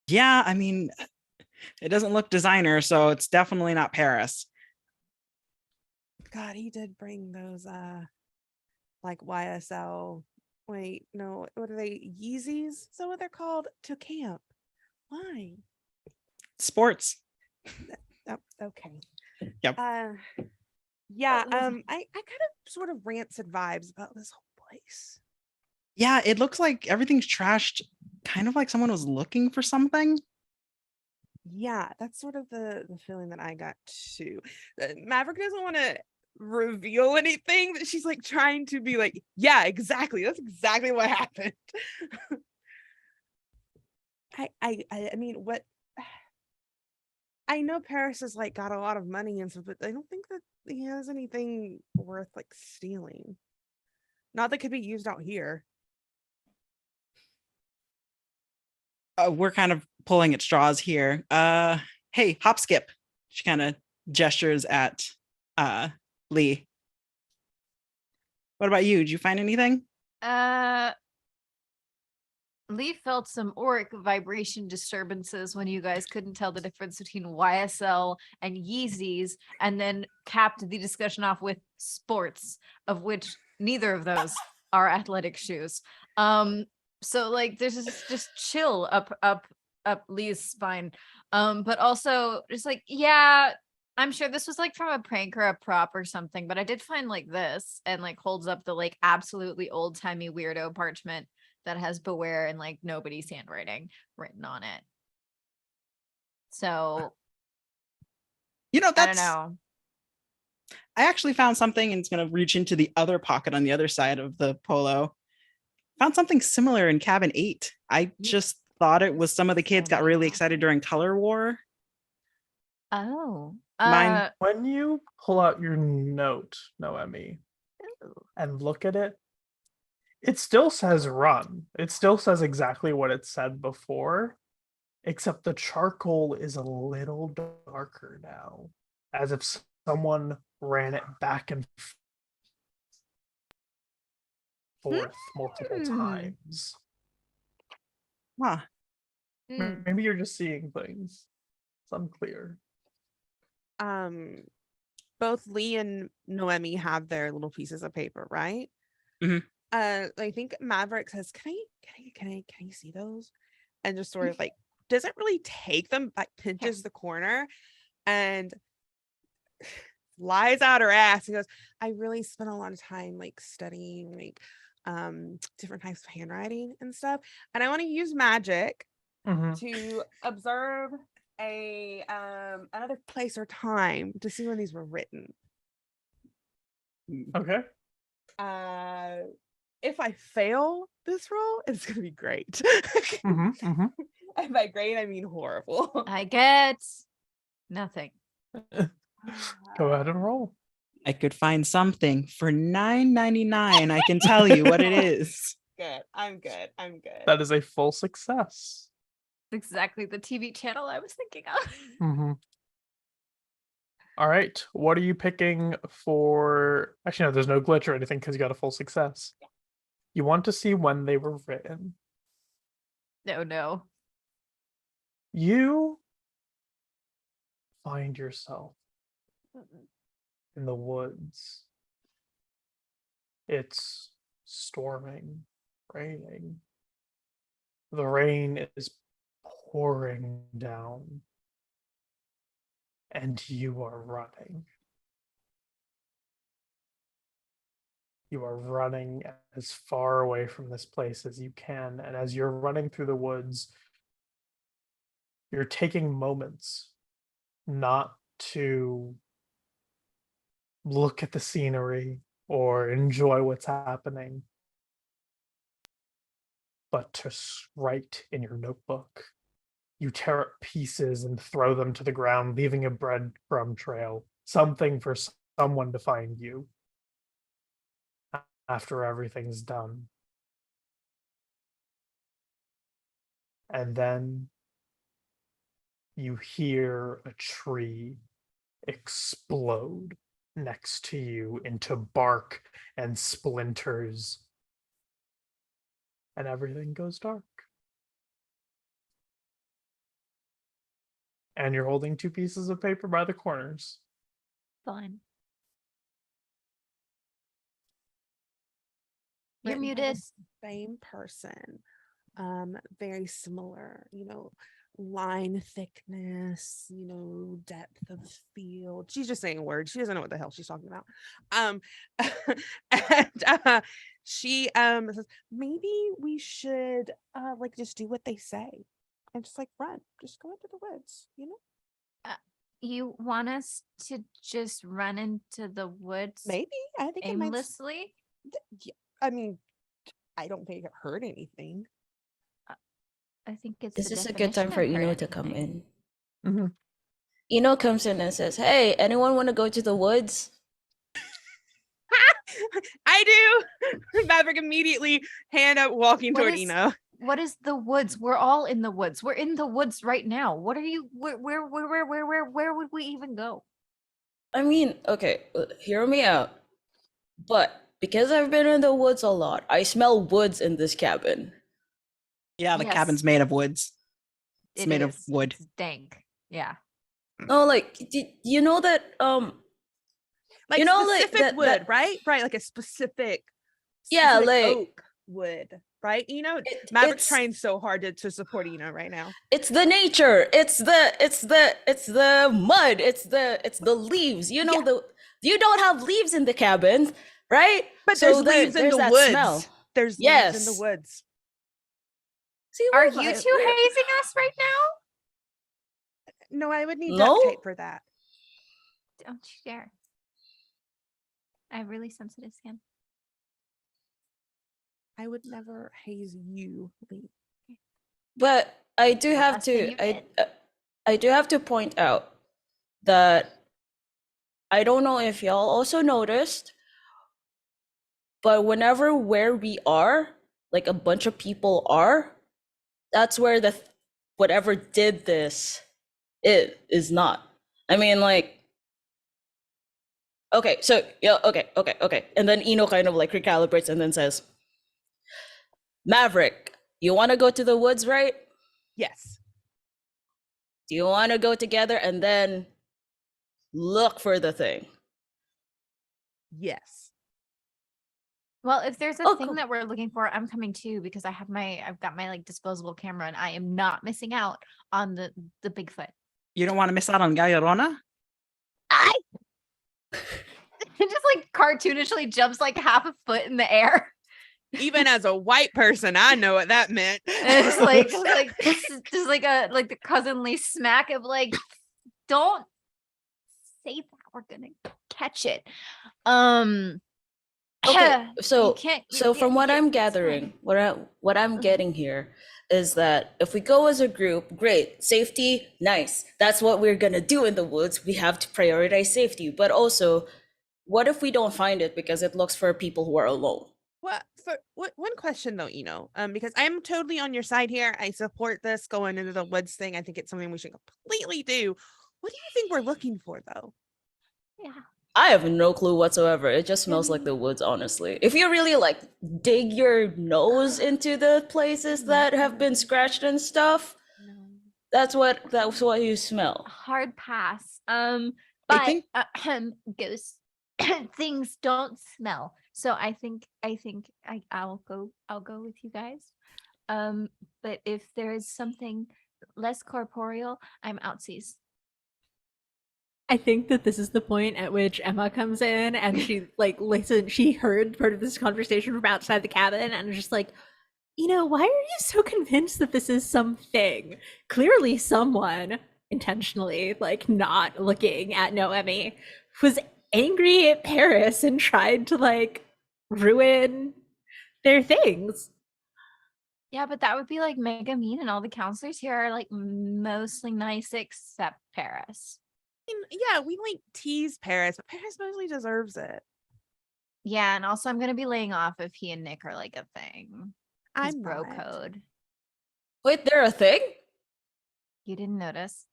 Yeah, I mean, it doesn't look designer, so it's definitely not Paris. God, he did bring those like YSL. Wait, no, what are they? Yeezys? Is that what they're called? To camp. Why? Sports. Oh, okay. Yep. Yeah, I kind of sort of rancid vibes about this whole place. Yeah, it looks like everything's trashed kind of like someone was looking for something. Yeah, that's sort of the feeling that I got too. Maverick doesn't want to reveal anything, but she's like trying to be like, yeah, exactly. That's exactly what happened. I mean, what I know Paris has like got a lot of money and stuff, but I don't think that he has anything worth like stealing. Not that could be used out here. We're kind of pulling at straws here. Hey, hop skip. She kind of gestures at Lee. What about you? Did you find anything? Lee felt some auric vibration disturbances when you guys couldn't tell the difference between YSL and Yeezys, and then capped the discussion off with sports, of which neither of those are athletic shoes. So like there's just chill up Lee's spine. But also just like, yeah, I'm sure this was like from a prank or a prop or something, but I did find like this, and like holds up the like absolutely old-timey weirdo parchment that has beware and like nobody's handwriting written on it. So You know, I don't that's know. I actually found something, and it's going to reach into the other pocket on the other side of the polo. Found something similar in cabin 8. I just thought it was some of the kids got really excited during color war. Oh, Mine. When you pull out your note, Noemi, and look at it, it still says run. It still says exactly what it said before, except the charcoal is a little darker now, as if someone ran it back and forth multiple times. Huh. Maybe you're just seeing things. It's unclear. Both Lee and Noemi have their little pieces of paper, right? Mhm. I think Maverick says, can I see those? And just sort of like doesn't really take them, but pinches the corner and lies out her ass. He goes, I really spent a lot of time like studying like different types of handwriting and stuff, and I want to use magic to observe a another place or time to see when these were written. Okay. If I fail this roll, it's gonna be great. And by great, I mean horrible. I get nothing. Go ahead and roll. I could find something for $9.99. I can tell you what it is. Good. I'm good. That is a full success. Exactly the TV channel I was thinking of. All right. What are you picking for? Actually, no, there's no glitch or anything because you got a full success. You want to see when they were written. No. You find yourself in the woods. It's storming, raining. The rain is pouring down, and you are running. You are running as far away from this place as you can, and as you're running through the woods, you're taking moments not to look at the scenery or enjoy what's happening, but to write in your notebook. You tear up pieces and throw them to the ground, leaving a breadcrumb trail, something for someone to find you after everything's done. And then you hear a tree explode next to you into bark and splinters, and everything goes dark. And you're holding two pieces of paper by the corners. Fine. You're Written by muted. the same person. Very similar, line thickness, depth of field. She's just saying words. She doesn't know what the hell she's talking about. And she says, maybe we should like just do what they say and just like run, just go into the woods, You want us to just run into the woods Maybe. I think it might. aimlessly? Yeah, I mean, I don't think it hurt anything. I think it's Is the this a good time definition for of hurt Ino to come anything. in? Mhm. Ino comes in and says, "Hey, anyone want to go to the woods?" I do. Maverick immediately hand up walking What toward is- Ino. What is the woods? We're all in the woods. We're in the woods right now. What are you? Where would we even go? I mean, okay, hear me out. But because I've been in the woods a lot, I smell woods in this cabin. Yeah, the Yes. cabin's made of woods. It's It made of is. wood. It's dank. Yeah. No, like, you know that, Like You know, like, specific wood, that- right? Right, like a specific, Yeah, specific like- oak wood, right? Maverick's it's- trying so hard to support Ino right now. it's the nature. It's the mud. It's the leaves. You know, you don't have leaves in the cabin, right? But So there's leaves in there's the that woods. smell. There's leaves in the Yes. woods. See, Are we're you fine. two hazing us right now? No, I would need No? duct tape for that. Don't you dare. I have really sensitive skin. I would never haze you, Lee. But I do The have last thing to you I do have to point out that I don't know if y'all also noticed, but where we are, like a bunch of people are, that's where whatever did this is not. I mean, like, okay, so yeah, okay. And then Ino kind of like recalibrates and then says, Maverick, you want to go to the woods, right? Yes. Do you want to go together and then look for the thing? Yes. Well, if there's a Oh, thing cool. that we're looking for, I'm coming too because I've got my like disposable camera and I am not missing out on the Bigfoot. You don't want to miss out on Gallerona? It just like cartoonishly jumps like half a foot in the air. Even as a white person, I know what that meant. And it's like just like the cousinly smack of like, don't say that, we're gonna catch it. Okay, you so can't- so from what yeah, I'm it's fine. gathering, what I'm getting here is that if we go as a group, great, safety, nice. That's what we're gonna do in the woods. We have to prioritize safety, but also, what if we don't find it because it looks for people who are alone? One question though, Ino, because I'm totally on your side here. I support this going into the woods thing. I think it's something we should completely do. What do you think we're looking for though? Yeah. I have no clue whatsoever. It just smells like the woods, honestly. If you really like dig your nose into the places that have been scratched and stuff, that's what you smell. Hard pass. I But think- ghosts things don't smell. So I think I'll go with you guys. But if there is something less corporeal, I'm outsies. I think that this is the point at which Emma comes in and she she heard part of this conversation from outside the cabin and is just like, why are you so convinced that this is something? Clearly someone intentionally not looking at Noemi was angry at Paris and tried to ruin their things. Yeah, but that would be like mega mean, and all the counselors here are like mostly nice except Paris. Yeah, we tease Paris, but Paris mostly deserves it. Yeah, and also I'm gonna be laying off if he and Nick are like a thing. His I'm bro not. code. Wait, they're a thing? You didn't notice?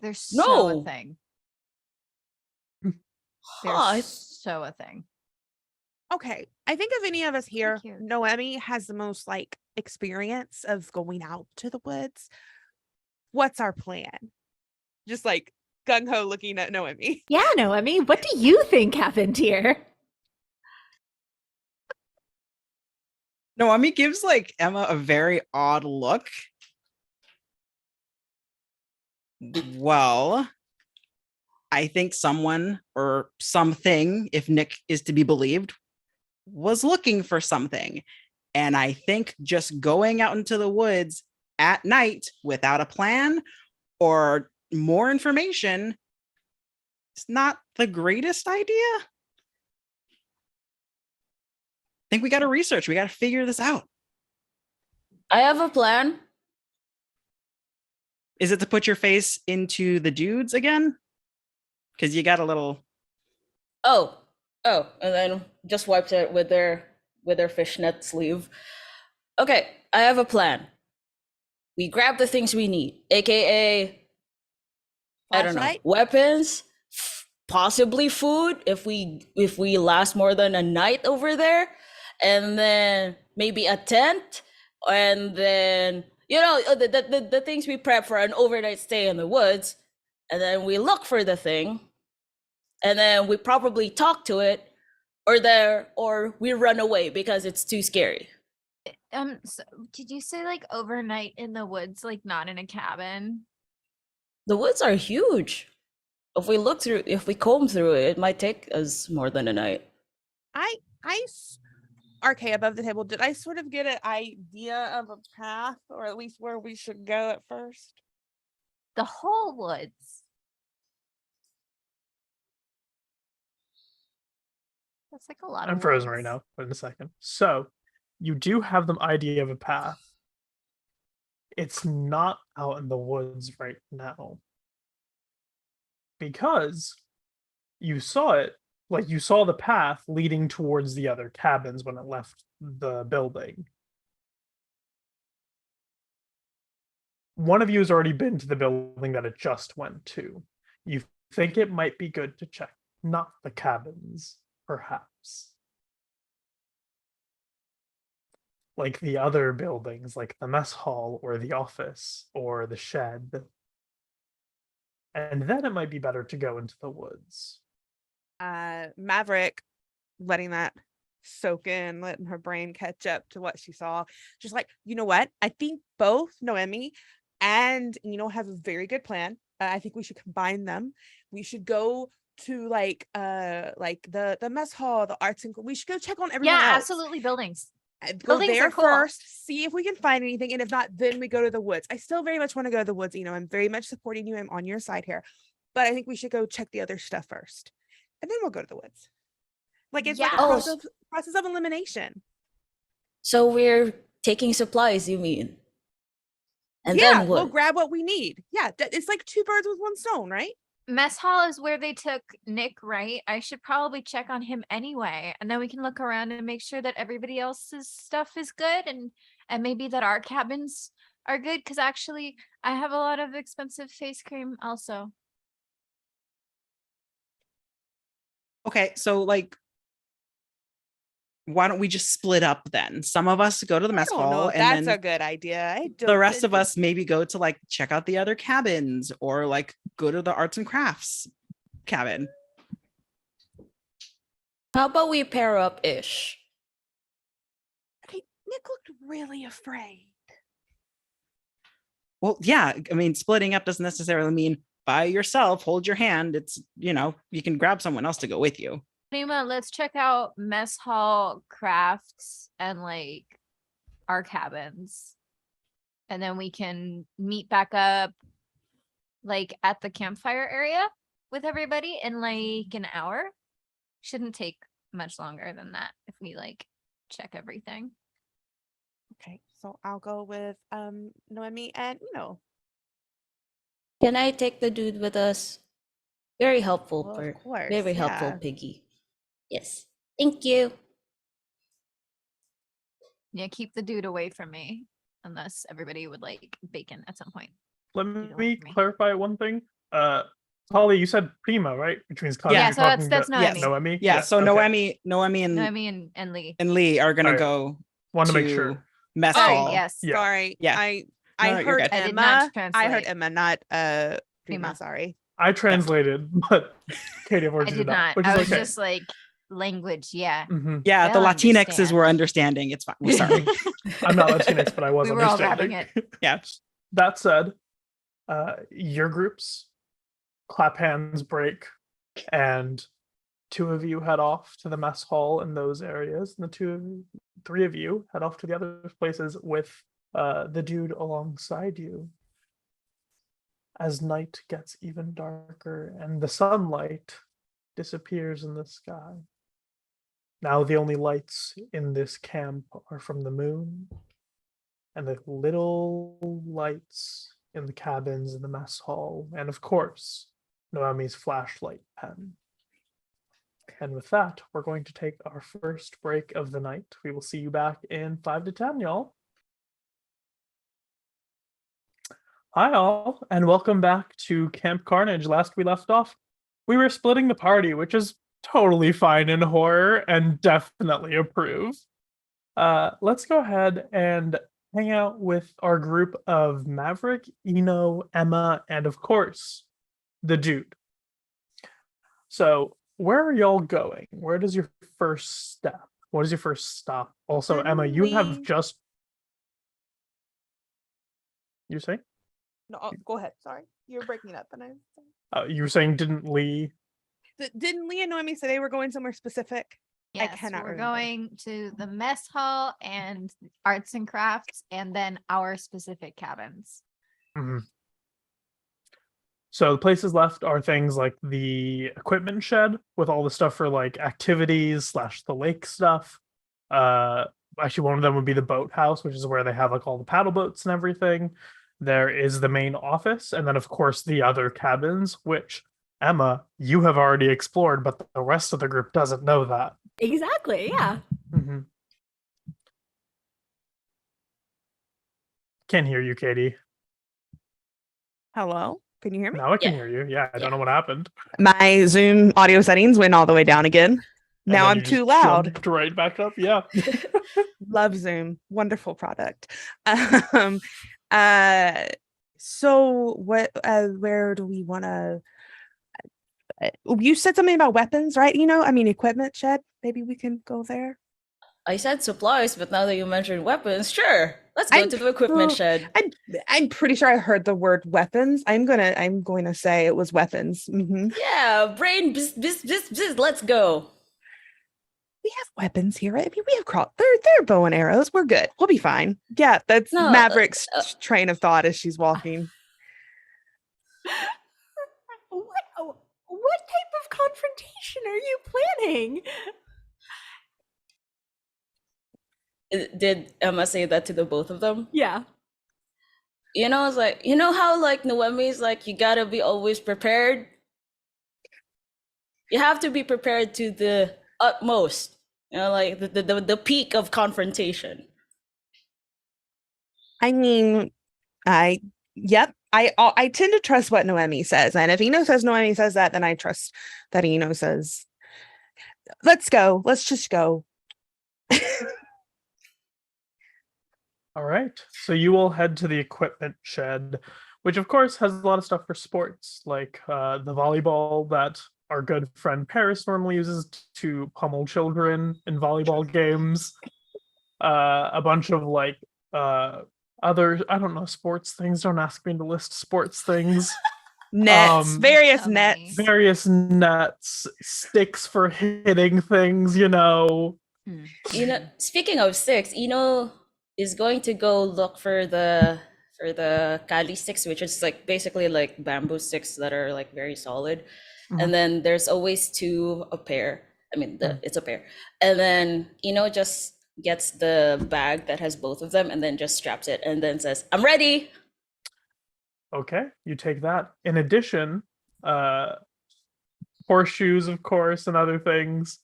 They're so No. a thing. Huh, They're so a thing. Okay, I think of any of us here, cute. Noemi has the most experience of going out to the woods. What's our plan? Just gung ho looking at Noemi. Yeah, Noemi, what do you think happened here? Noemi gives Emma a very odd look. Well, I think someone or something, if Nick is to be believed, was looking for something. And I think just going out into the woods at night without a plan or more information is not the greatest idea. I think we got to research. We got to figure this out. I have a plan. Is it to put your face into the dudes again? Because you got a little. Oh, and then just wiped it with their fishnet sleeve. Okay, I have a plan. We grab the things we need, aka I don't know, Flashlight? weapons, possibly food if we last more than a night over there, and then maybe a tent, and then the things we prep for an overnight stay in the woods, and then we look for the thing, and then we probably talk to it, or we run away because it's too scary. So did you say like overnight in the woods, like not in a cabin? The woods are huge. If we comb through it, it might take us more than a night. RK above the table, did I sort of get an idea of a path, or at least where we should go at first? The whole woods. That's like a lot of I'm frozen right woods. now. Wait a second. So you do have the idea of a path. It's not out in the woods right now. Because you saw it, like you saw the path leading towards the other cabins when it left the building. One of you has already been to the building that it just went to. You think it might be good to check, not the cabins, perhaps. Like the other buildings, like the mess hall or the office or the shed. And then it might be better to go into the woods. Maverick, letting that soak in, letting her brain catch up to what she saw. Just like, you know what? I think both Noemi and have a very good plan. I think we should combine them. We should go to like the mess hall, the arts and we should go check on everyone Yeah, else. absolutely. Buildings. Go Buildings there are cool. first, see if we can find anything, and if not, then we go to the woods. I still very much want to go to the woods. I'm very much supporting you. I'm on your side here, but I think we should go check the other stuff first, and then we'll go to the woods. Like it's like a Yeah. process of elimination. So we're taking supplies, you mean? And yeah, then what? we'll grab what we need. Yeah, it's like two birds with one stone, right? Mess hall is where they took Nick, right? I should probably check on him anyway, and then we can look around and make sure that everybody else's stuff is good, and maybe that our cabins are good. Because actually, I have a lot of expensive face cream also. Okay, so like, why don't we just split up then? Some of us go to the mess I don't know hall, if and that's then a good idea. the rest of us maybe go to like check out the other cabins, or like go to the arts and crafts cabin. How about we pair up ish? Okay, Nick looked really afraid. Well, yeah, I mean, splitting up doesn't necessarily mean by yourself, hold your hand. It's, you can grab someone else to go with you. Nima, let's check out mess hall, crafts, and like our cabins, and then we can meet back up like at the campfire area with everybody in like an hour. Shouldn't take much longer than that if we like check everything. Okay, so I'll go with Noemi and Can I take the dude with us? Very helpful, Well, of course, very helpful, yeah. Piggy. Yes, thank you. Yeah, keep the dude away from me unless everybody would like bacon at some point. Let know, me for me. clarify one thing. Tlalli, you said primo, right? Which means Yeah, you're so talking that's to Noemi. Noemi. Yeah, so okay. Noemi and Noemi and Lee. Lee are gonna Alright. go Want to to make sure. mess Sorry, hall. yes. Yeah. Sorry. Yeah. I No, you're heard good. I did not Emma. I heard translate. Emma, not Prima. Prima. Sorry. I translated, but Katy I unfortunately did not. which I is was okay. just like language. Yeah. Mhm. Yeah, They'll the Latinxes understand. were understanding. It's fine. We're sorry. I'm not Latinx, but I was We were all understanding. grabbing Yeah. That said, your groups clap hands, break, and two of you head off to the mess hall in those areas, and three of you head off to the other places with the dude alongside you. As night gets even darker and the sunlight disappears in the sky. Now the only lights in this camp are from the moon and the little lights in the cabins in the mess hall, and of course, Noemi's flashlight pen. And with that, we're going to take our first break of the night. We will see you back in 5 to 10, y'all. Hi, all, and welcome back to Camp Carnage. Last we left off, we were splitting the party, which is totally fine in horror and definitely approve. Let's go ahead and hang out with our group of Maverick, Eno, Emma, and of course, the dude. So, where are y'all going? Where does your first step? What is your first stop? Also, Emma, you have just... You say? No, go ahead. Sorry, you're breaking up, and You were saying didn't Lee? Didn't Lee and Noemi say they were going somewhere specific? Yes, cannot we're remember. going to the mess hall and arts and crafts, and then our specific cabins. Mm-hmm. So the places left are things like the equipment shed with all the stuff for like activities / the lake stuff. Actually, one of them would be the boathouse, which is where they have like all the paddle boats and everything. There is the main office, and then of course the other cabins, which Emma, you have already explored, but the rest of the group doesn't know that. Exactly, yeah. Mm-hmm. Can't hear you, Katy. Hello? Can you hear me? Now I can Yeah. hear you. Yeah, I don't know what happened. My Zoom audio settings went all the way down again. And Now then I'm you too just loud. jumped right back up. Yeah. Love Zoom. Wonderful product. So what where do we want to you said something about weapons, right? Equipment shed. Maybe we can go there. I said supplies, but now that you mentioned weapons, sure. Let's go I'm to the equipment shed. I'm pretty sure I heard the word weapons. I'm going to say it was weapons. Mm-hmm. Yeah, brain, bzz, let's go. We have weapons here. I mean, we have they're bow and arrows. We're good. We'll be fine. Yeah, that's No, Maverick's train of thought as she's walking. What type of confrontation are you planning? Did Emma say that to the both of them? Yeah. It's like, how like Noemi's like, you gotta be always prepared. You have to be prepared to the utmost, like the peak of confrontation. I mean, I tend to trust what Noemi says, and if Eno says Noemi says that, then I trust that Eno says, let's go. Let's just go. All right. So you will head to the equipment shed, which of course has a lot of stuff for sports, like the volleyball that our good friend Paris normally uses to pummel children in volleyball games. A bunch of like other, I don't know, sports things. Don't ask me to list sports things. Nets, various so nets. many. Various nets, sticks for hitting things, Speaking of sticks, is going to go look for the Kali sticks, which is like basically like bamboo sticks that are like very solid. Mhm. And then there's always a pair. I mean, it's a pair. And then just gets the bag that has both of them and then just straps it and then says, "I'm ready." Okay, you take that. In addition, horseshoes, of course, and other things.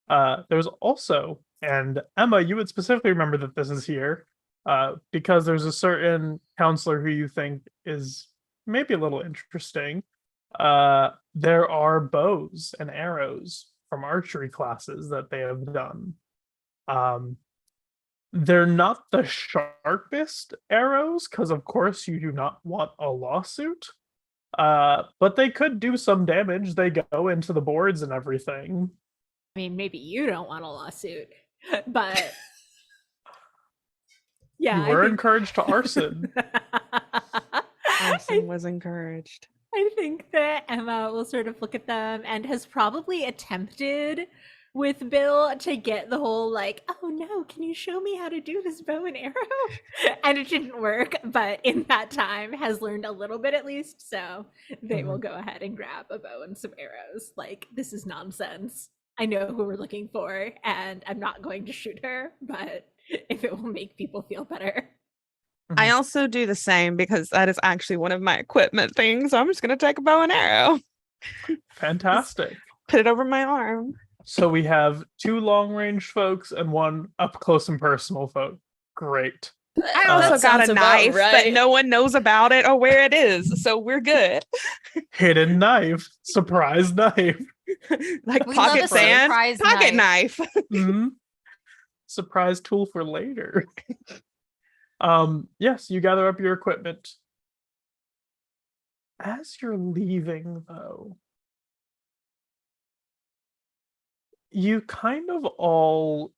There's also, and Emma, you would specifically remember that this is here, because there's a certain counselor who you think is maybe a little interesting. There are bows and arrows from archery classes that they have done. They're not the sharpest arrows, because of course you do not want a lawsuit. But they could do some damage. They go into the boards and everything. I mean, maybe you don't want a lawsuit, but yeah, You were encouraged to arson. I Lesson was encouraged. I think that Emma will sort of look at them and has probably attempted with Bill to get the whole like, oh no, can you show me how to do this bow and arrow? And it didn't work, but in that time has learned a little bit at least. So they will go ahead and grab a bow and some arrows. Like, this is nonsense. I know who we're looking for, and I'm not going to shoot her, but if it will make people feel better. I also do the same because that is actually one of my equipment things. So I'm just going to take a bow and arrow. Fantastic. Put it over my arm. So we have 2 long-range folks and 1 up-close and personal folk. Great. I also That got sounds a about knife, but right. no one knows about it or where it is. So we're good. Hidden knife. Surprise knife. Like We love pocket a sand, surprise pocket knife. Mhm. Surprise tool for later. Yes, you gather up your equipment. As you're leaving, though, you kind of all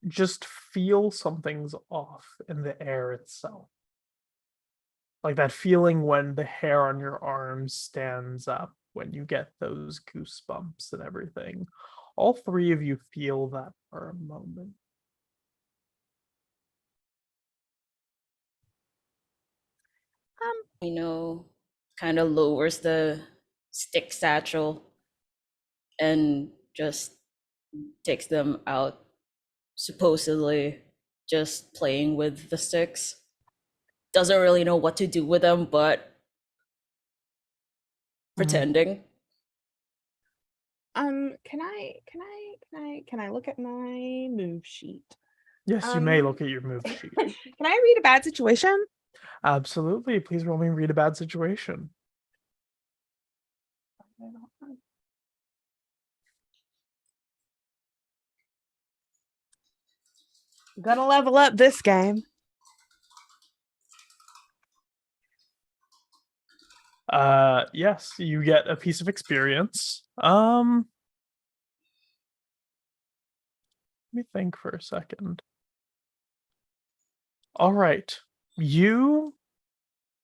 just feel something's off in the air itself. Like that feeling when the hair on your arms stands up, when you get those goosebumps and everything. All 3 of you feel that for a moment. Kind of lowers the stick satchel and just takes them out, supposedly just playing with the sticks. Doesn't really know what to do with them, but pretending. Can I look at my move sheet? Yes, you may look at your move sheet. Can I read a bad situation? Absolutely. Please roll me read a bad situation. Gonna level up this game. Yes, you get a piece of experience. Let me think for a second. All right. You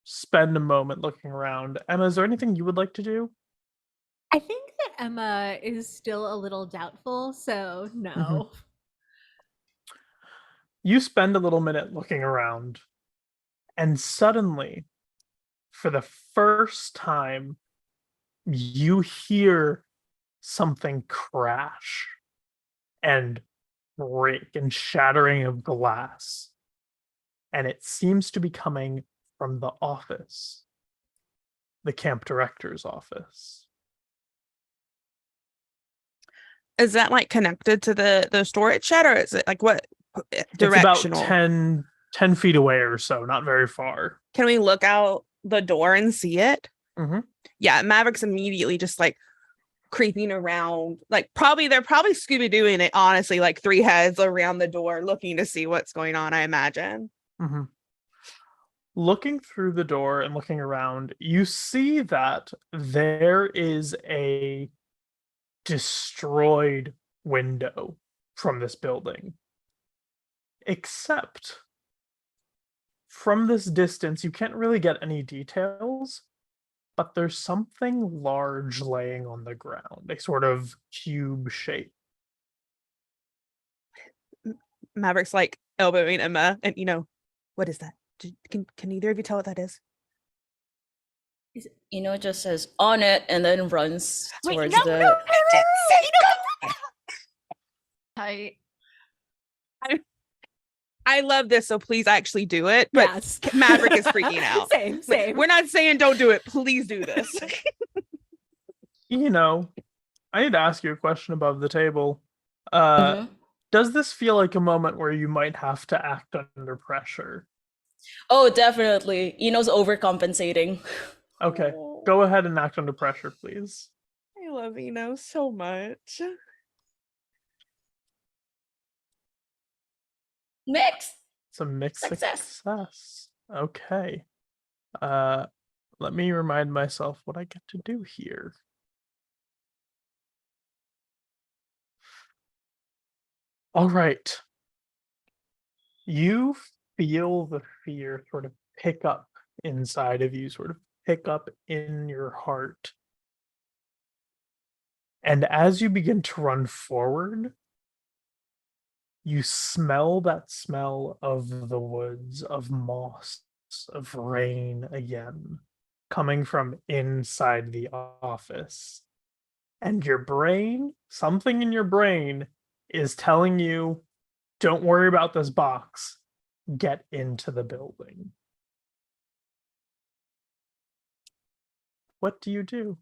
spend a moment looking around. Emma, is there anything you would like to do? I think that Emma is still a little doubtful, so no. You spend a little minute looking around, and suddenly, for the first time, you hear something crash and break and shattering of glass. And it seems to be coming from the office, the camp director's office. Is that like connected to the storage shed, or is it like what directional? It's about 10 feet away or so, not very far. Can we look out the door and see it? Mhm. Yeah, Maverick's immediately just like creeping around. Like they're probably Scooby-Dooing it, honestly, like 3 heads around the door looking to see what's going on, I imagine. Looking through the door and looking around, you see that there is a destroyed window from this building. Except from this distance, you can't really get any details, but there's something large laying on the ground, a sort of cube shape. Maverick's like elbowing Emma, and what is that? Can either of you tell what that is? Just says on it and then runs towards I love this, so please actually do it. But Yes. Maverick is freaking out. Same. We're not saying don't do it. Please do this. I need to ask you a question above the table. Does this feel like a moment where you might have to act under pressure? Oh, definitely. Eno's overcompensating. Okay, go ahead and act under pressure, please. I love Eno so much. Mix. It's a mixed Success. success. Okay. Let me remind myself what I get to do here. All right. You feel the fear sort of pick up inside of you sort of pick up in your heart. And as you begin to run forward, you smell that smell of the woods, of moss, of rain again, coming from inside the office. And your brain, something in your brain, is telling you, don't worry about this box, get into the building. What do you do?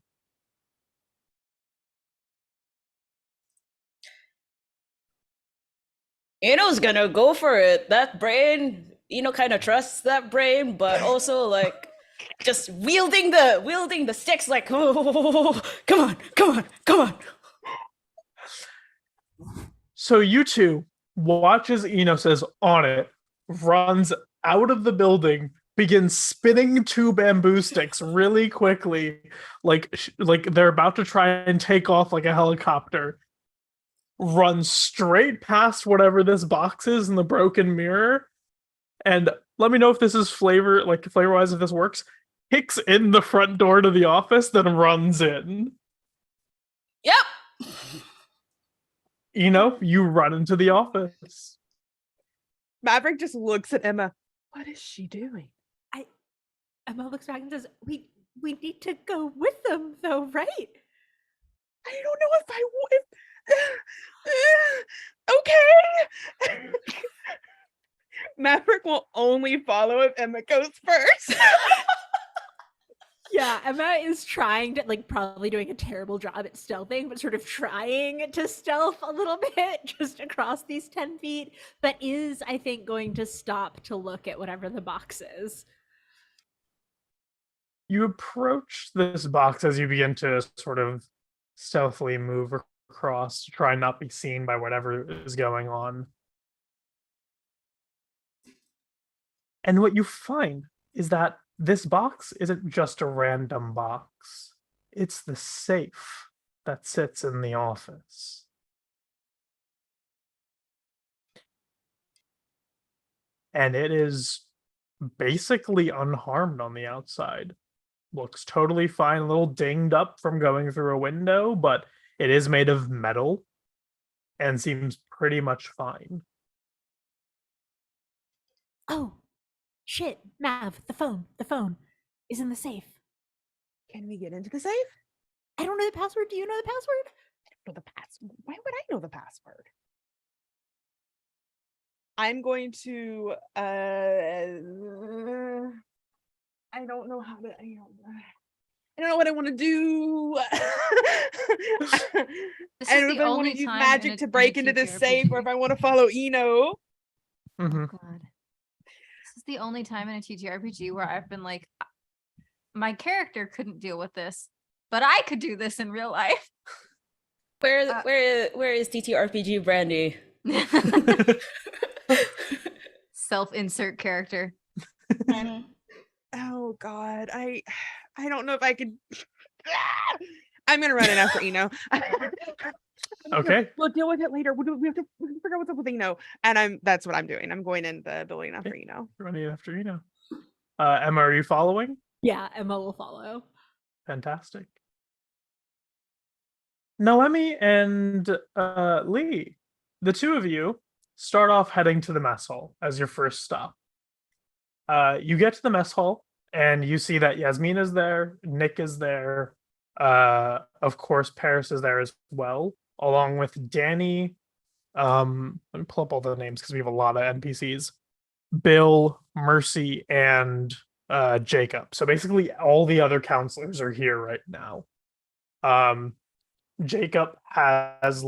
Ino's gonna go for it. That brain, Ino kind of trusts that brain, but also like just wielding the sticks like, oh, come on, come on, come on. So you two watch as Ino says on it, runs out of the building, begins spinning 2 bamboo sticks really quickly, like they're about to try and take off like a helicopter. Runs straight past whatever this box is in the broken mirror, and let me know if this is flavor-wise, if this works. Kicks in the front door to the office, then runs in. Yep. You run into the office. Maverick just looks at Emma. What is she doing? Emma looks back and says, "We need to go with them, though, right?" I don't know if I would. Okay. Maverick will only follow if Emma goes first. Yeah, Emma is trying to, probably doing a terrible job at stealthing, but sort of trying to stealth a little bit just across these 10 feet, but is, I think, going to stop to look at whatever the box is. You approach this box as you begin to sort of stealthily move across to try and not be seen by whatever is going on. And what you find is that this box isn't just a random box. It's the safe that sits in the office. And it is basically unharmed on the outside. Looks totally fine, a little dinged up from going through a window, but it is made of metal and seems pretty much fine. Oh, shit, Mav, the phone is in the safe. Can we get into the safe? I don't know the password. Do you know the password? I don't know the password. Why would I know the password? I'm going to I don't know how to I don't know what I want to do. I don't know if I want to use magic to break into this safe or if I want to follow Ino. Mm-hmm. Oh God. This is the only time in a TTRPG where I've been like, my character couldn't deal with this, but I could do this in real life. Where is TTRPG Brandy? Self-insert character. Oh God, I don't know if I could. I'm gonna run it after Ino. Okay. We'll deal with it later. We have to figure out what's up with Ino, and that's what I'm doing. I'm going in the building after Ino. Running after Ino. Emma, are you following? Yeah, Emma will follow. Fantastic. Noemi and Lee, the two of you start off heading to the mess hall as your first stop. You get to the mess hall and you see that Yasmin is there, Nick is there, of course Paris is there as well, along with Danny. Let me pull up all the names because we have a lot of NPCs. Bill, Mercy, and Jacob. So basically all the other counselors are here right now. Jacob has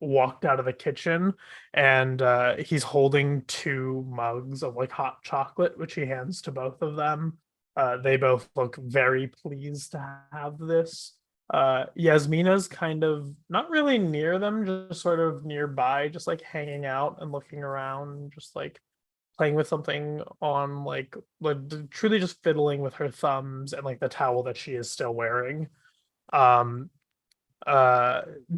walked out of the kitchen and he's holding 2 mugs of hot chocolate, which he hands to both of them. They both look very pleased to have this. Yasmina's kind of not really near them, just sort of nearby, just hanging out and looking around, just playing with something on truly just fiddling with her thumbs and the towel that she is still wearing.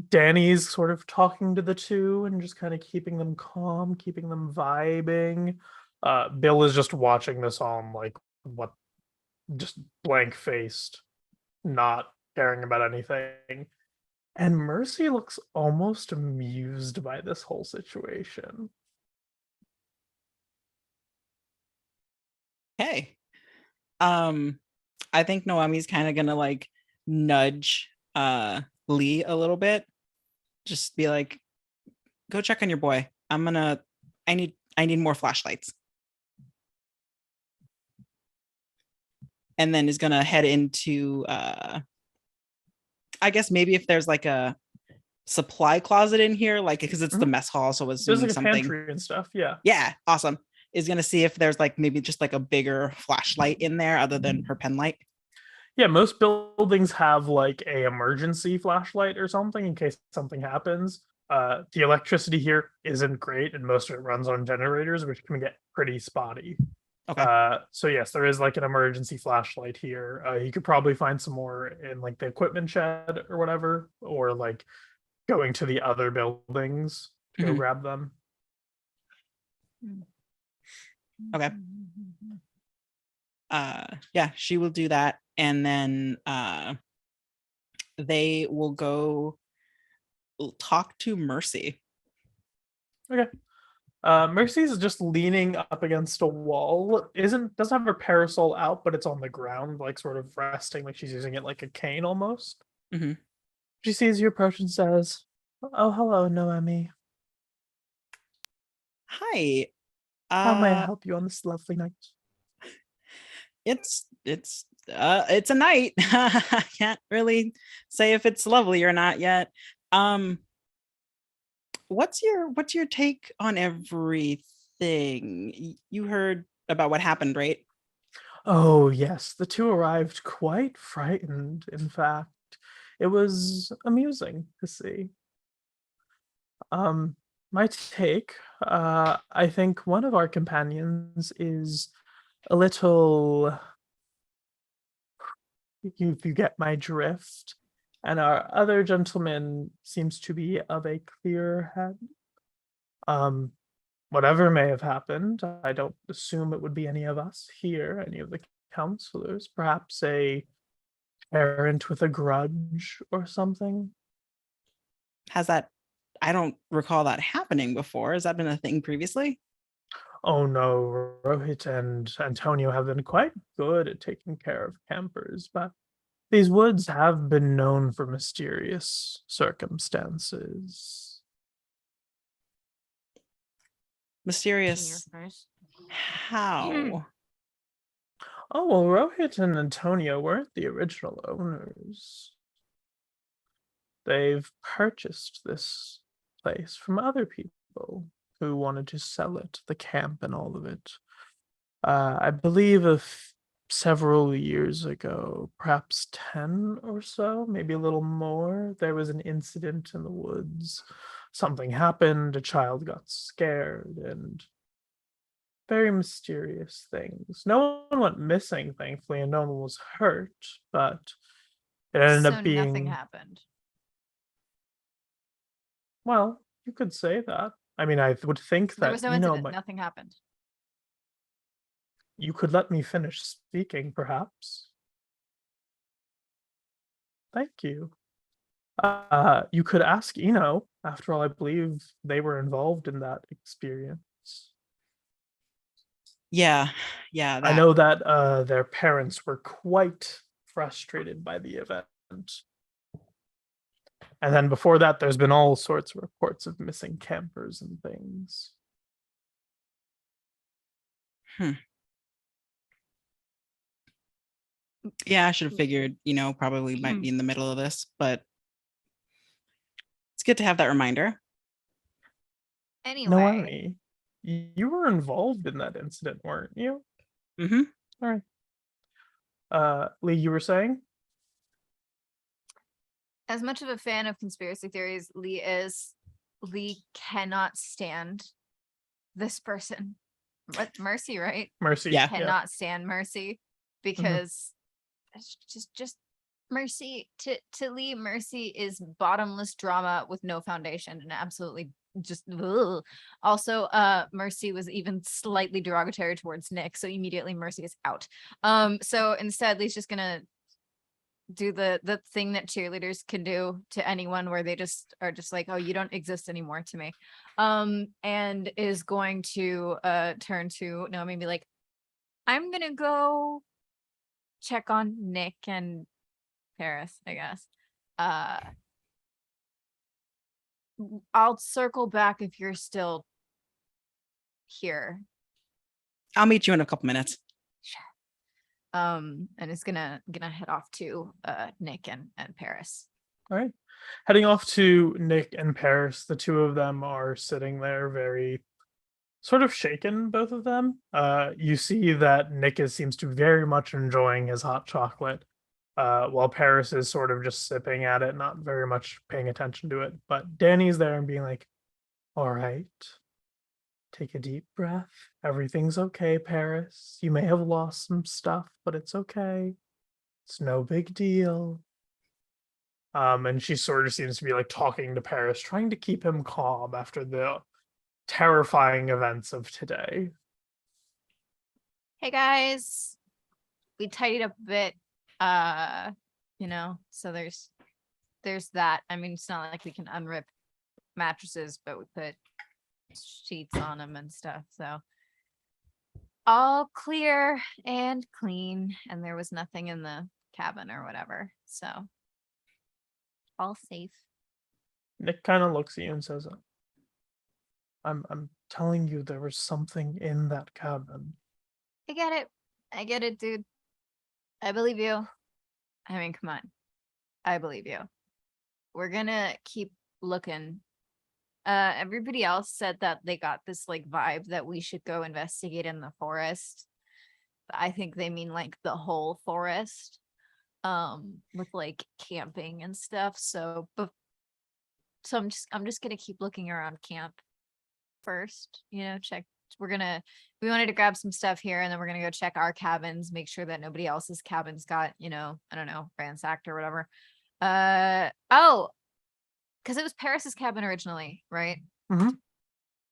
Danny's sort of talking to the 2 and just kind of keeping them calm, keeping them vibing. Bill is just watching this all and what just blank faced, not caring about anything. And Mercy looks almost amused by this whole situation. Hey. I think Noemi's kind of gonna like nudge Lee a little bit. Just be like, go check on your boy. I need more flashlights. And then is gonna head into I guess maybe if there's like a supply closet in here, like because it's the mess hall, so it's There's like a something. pantry and stuff, yeah. Yeah, awesome. Is gonna see if there's like maybe just like a bigger flashlight in there other than her pen light. Yeah, most buildings have like a emergency flashlight or something in case something happens. The electricity here isn't great, and most of it runs on generators, which can get pretty spotty. Okay. So yes, there is like an emergency flashlight here. You could probably find some more in like the equipment shed or whatever, or like going to the other buildings to go grab them. Okay. Yeah, she will do that, and then they will go talk to Mercy. Okay. Mercy's just leaning up against a wall. Doesn't have her parasol out, but it's on the ground, like sort of resting, like she's using it like a cane almost. She sees you approach and says, "Oh, hello, Noemi. Hi. How may I help you on this lovely night?" It's a night. I can't really say if it's lovely or not yet. What's your take on everything? You heard about what happened, right? Oh, yes. The two arrived quite frightened, in fact. It was amusing to see. My take, I think one of our companions is a little, if you get my drift, and our other gentleman seems to be of a clear head. Whatever may have happened, I don't assume it would be any of us here, any of the counselors. Perhaps a parent with a grudge or something. I don't recall that happening before. Has that been a thing previously? Oh no, Rohit and Antonio have been quite good at taking care of campers, but these woods have been known for mysterious circumstances. Mysterious. How? Oh, well, Rohit and Antonio weren't the original owners. They've purchased this place from other people who wanted to sell it, the camp and all of it. I believe several years ago, perhaps 10 or so, maybe a little more, there was an incident in the woods. Something happened, a child got scared, and very mysterious things. No one went missing, thankfully, and no one was hurt, but it ended up being nothing happened. Well, you could say that. I mean, I would think There that was no Eno incident. Nothing happened. You could let me finish speaking, perhaps. Thank you. You could ask Eno. After all, I believe they were involved in that experience. Yeah. I know that their parents were quite frustrated by the event. And then before that, there's been all sorts of reports of missing campers and things. Yeah, I should have figured, probably might be in the middle of this, but it's good to have that reminder. Anyway. Noemi, you were involved in that incident, weren't you? Mm-hmm. All right. Lee, you were saying? As much of a fan of conspiracy theories Lee cannot stand this person. But Mercy, right? Mercy. Yeah. Cannot stand Mercy because it's just Mercy to Lee. Mercy is bottomless drama with no foundation and absolutely just ugh. Also Mercy was even slightly derogatory towards Nick, so immediately Mercy is out. So instead Lee's just gonna do the thing that cheerleaders can do to anyone, where they just are just like, oh, you don't exist anymore to me, and is going to turn to Noemi and be like, I'm gonna go check on Nick and Paris, I guess. I'll circle back if you're still here. I'll meet you in a couple minutes. Sure. And it's gonna head off to Nick and Paris. All right. Heading off to Nick and Paris, the two of them are sitting there very sort of shaken, both of them. You see that Nick seems to very much enjoying his hot chocolate, while Paris is sort of just sipping at it, not very much paying attention to it. But Danny's there and being like, all right, take a deep breath. Everything's okay, Paris. You may have lost some stuff, but it's okay. It's no big deal. And she sort of seems to be like talking to Paris, trying to keep him calm after the terrifying events of today. Hey guys, we tidied up a bit, so there's that. I mean, it's not like we can unrip mattresses, but we put sheets on them and stuff, so all clear and clean, and there was nothing in the cabin or whatever, so all safe. Nick kind of looks at you and says, I'm telling you, there was something in that cabin. I get it, dude. I believe you. I mean, come on, I believe you. We're gonna keep looking. Everybody else said that they got this like vibe that we should go investigate in the forest. I think they mean like the whole forest, with like camping and stuff. So I'm just gonna keep looking around camp first, check. We wanted to grab some stuff here, and then we're gonna go check our cabins, make sure that nobody else's cabins got, I don't know, ransacked or whatever. Oh, because it was Paris's cabin originally, right? Mm-hmm.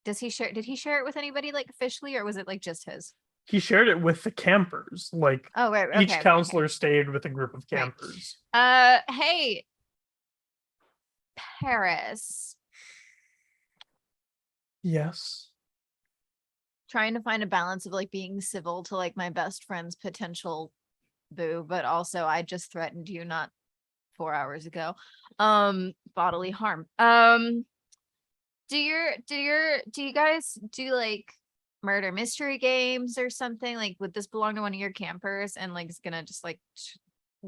Did he share it with anybody like officially, or was it like just his? He shared it with the campers. Like, oh, right, each counselor stayed with a group of campers. Right. Hey, Paris. Yes. Trying to find a balance of like being civil to like my best friend's potential boo, but also I just threatened you not 4 hours ago. Bodily harm. Do you guys do like murder mystery games or something? Like, would this belong to one of your campers? And like, it's gonna just like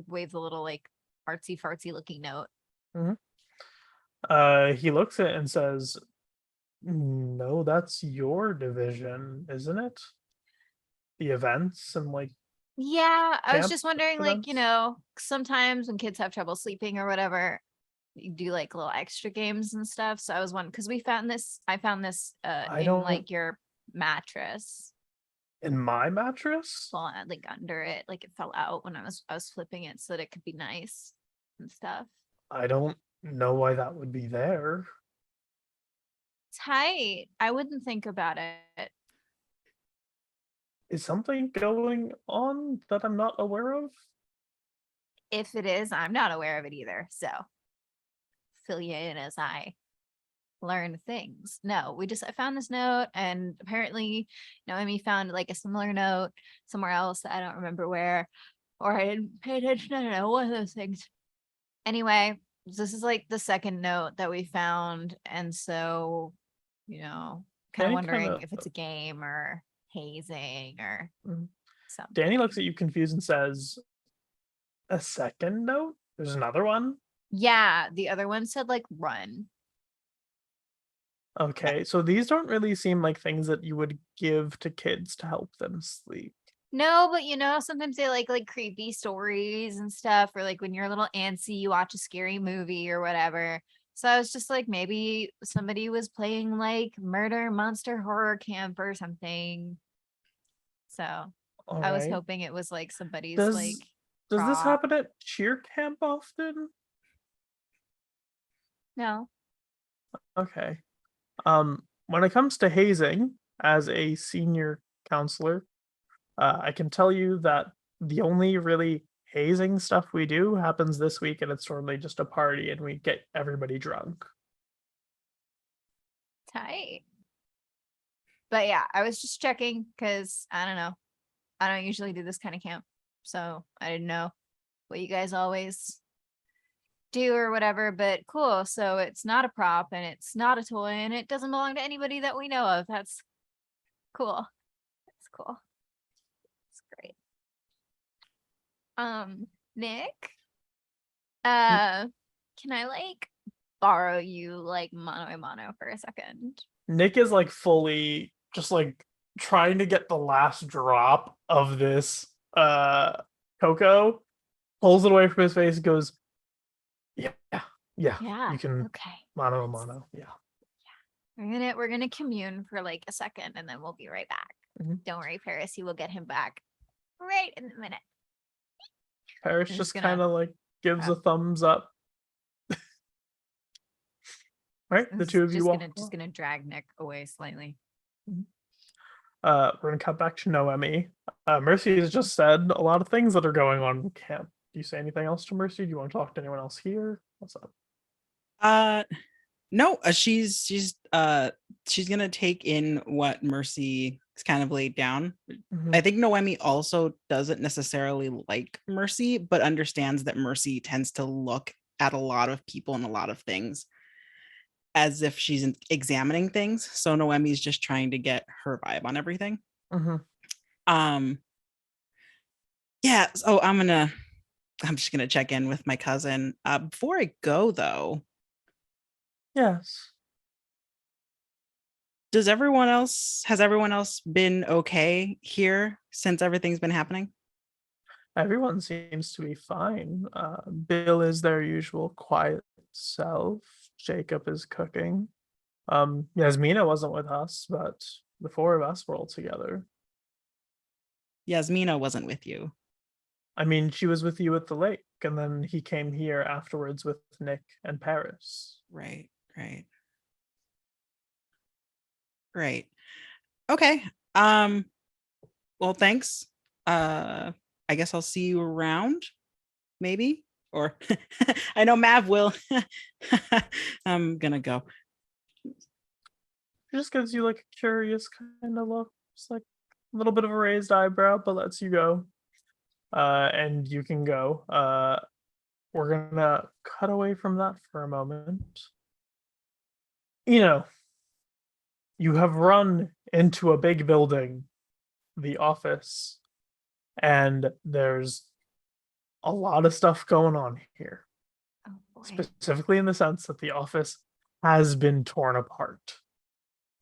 wave the little like artsy fartsy looking note. Mm-hmm. He looks at it and says, no, that's your division, isn't it? The events and like. Yeah, I was just wondering, events? like, sometimes when kids have trouble sleeping or whatever, you do like little extra games and stuff. So I was wondering, because I found this in like your mattress. In my mattress? Well, like under it, like it fell out when I was flipping it so that it could be nice and stuff. I don't know why that would be there. Tight. I wouldn't think about it. Is something going on that I'm not aware of? If it is, I'm not aware of it either. So fill you in as I learn things. No, I found this note, and apparently Noemi found like a similar note somewhere else that I don't remember where, or I didn't pay attention. I don't know, one of those things. Anyway, this is like the second note that we found, and so kind of wondering if it's a game or hazing or something. Danny looks at you confused and says, a second note? There's another one? Yeah, the other one said like run. Okay, so these don't really seem like things that you would give to kids to help them sleep. No, but sometimes they like creepy stories and stuff, or like when you're a little antsy, you watch a scary movie or whatever. So I was just like, maybe somebody was playing like murder monster horror camp or something. So I was hoping it was like somebody's Does this happen at cheer camp often? No. Okay. When it comes to hazing, as a senior counselor, I can tell you that the only really hazing stuff we do happens this week, and it's normally just a party, and we get everybody drunk. Tight. But yeah, I was just checking because I don't know. I don't usually do this kind of camp. So I didn't know what you guys always do or whatever, but cool. So it's not a prop and it's not a toy and it doesn't belong to anybody that we know of. That's cool. That's cool. That's great. Nick, can I like borrow you like mano a mano for a second? Nick is like fully just like trying to get the last drop of this cocoa, pulls it away from his face, goes, yeah, Yeah. you can Okay. mano a mano. Yeah. We're gonna commune for like a second and then we'll be right back. Mhm. Don't worry, Paris, you will get him back right in a minute. Paris I'm just just gonna- kind of like gives a thumbs up. Right, the two of you walk. Just gonna drag Nick away slightly. We're gonna cut back to Noemi. Mercy has just said a lot of things that are going on in camp. Do you say anything else to Mercy? Do you want to talk to anyone else here? What's up? No, she's gonna take in what Mercy is kind of laid down. Mhm. I think Noemi also doesn't necessarily like Mercy, but understands that Mercy tends to look at a lot of people and a lot of things as if she's examining things. So Noemi's just trying to get her vibe on everything. Mhm. Yeah, so I'm just gonna check in with my cousin. Before I go though, Yes. has everyone else been okay here since everything's been happening? Everyone seems to be fine. Bill is their usual quiet self. Jacob is cooking. Yasmina wasn't with us, but the four of us were all together. Yasmina wasn't with you. I mean, she was with you at the lake, and then he came here afterwards with Nick and Paris. Right. Okay. Well, thanks. I guess I'll see you around, maybe. Or I know Mav will. I'm gonna go. She just gives you like a curious kind of look, just like a little bit of a raised eyebrow, but lets you go. And you can go. We're gonna cut away from that for a moment. You have run into a big building, the office, and there's a lot of stuff going on here. Oh boy. Specifically in the sense that the office has been torn apart,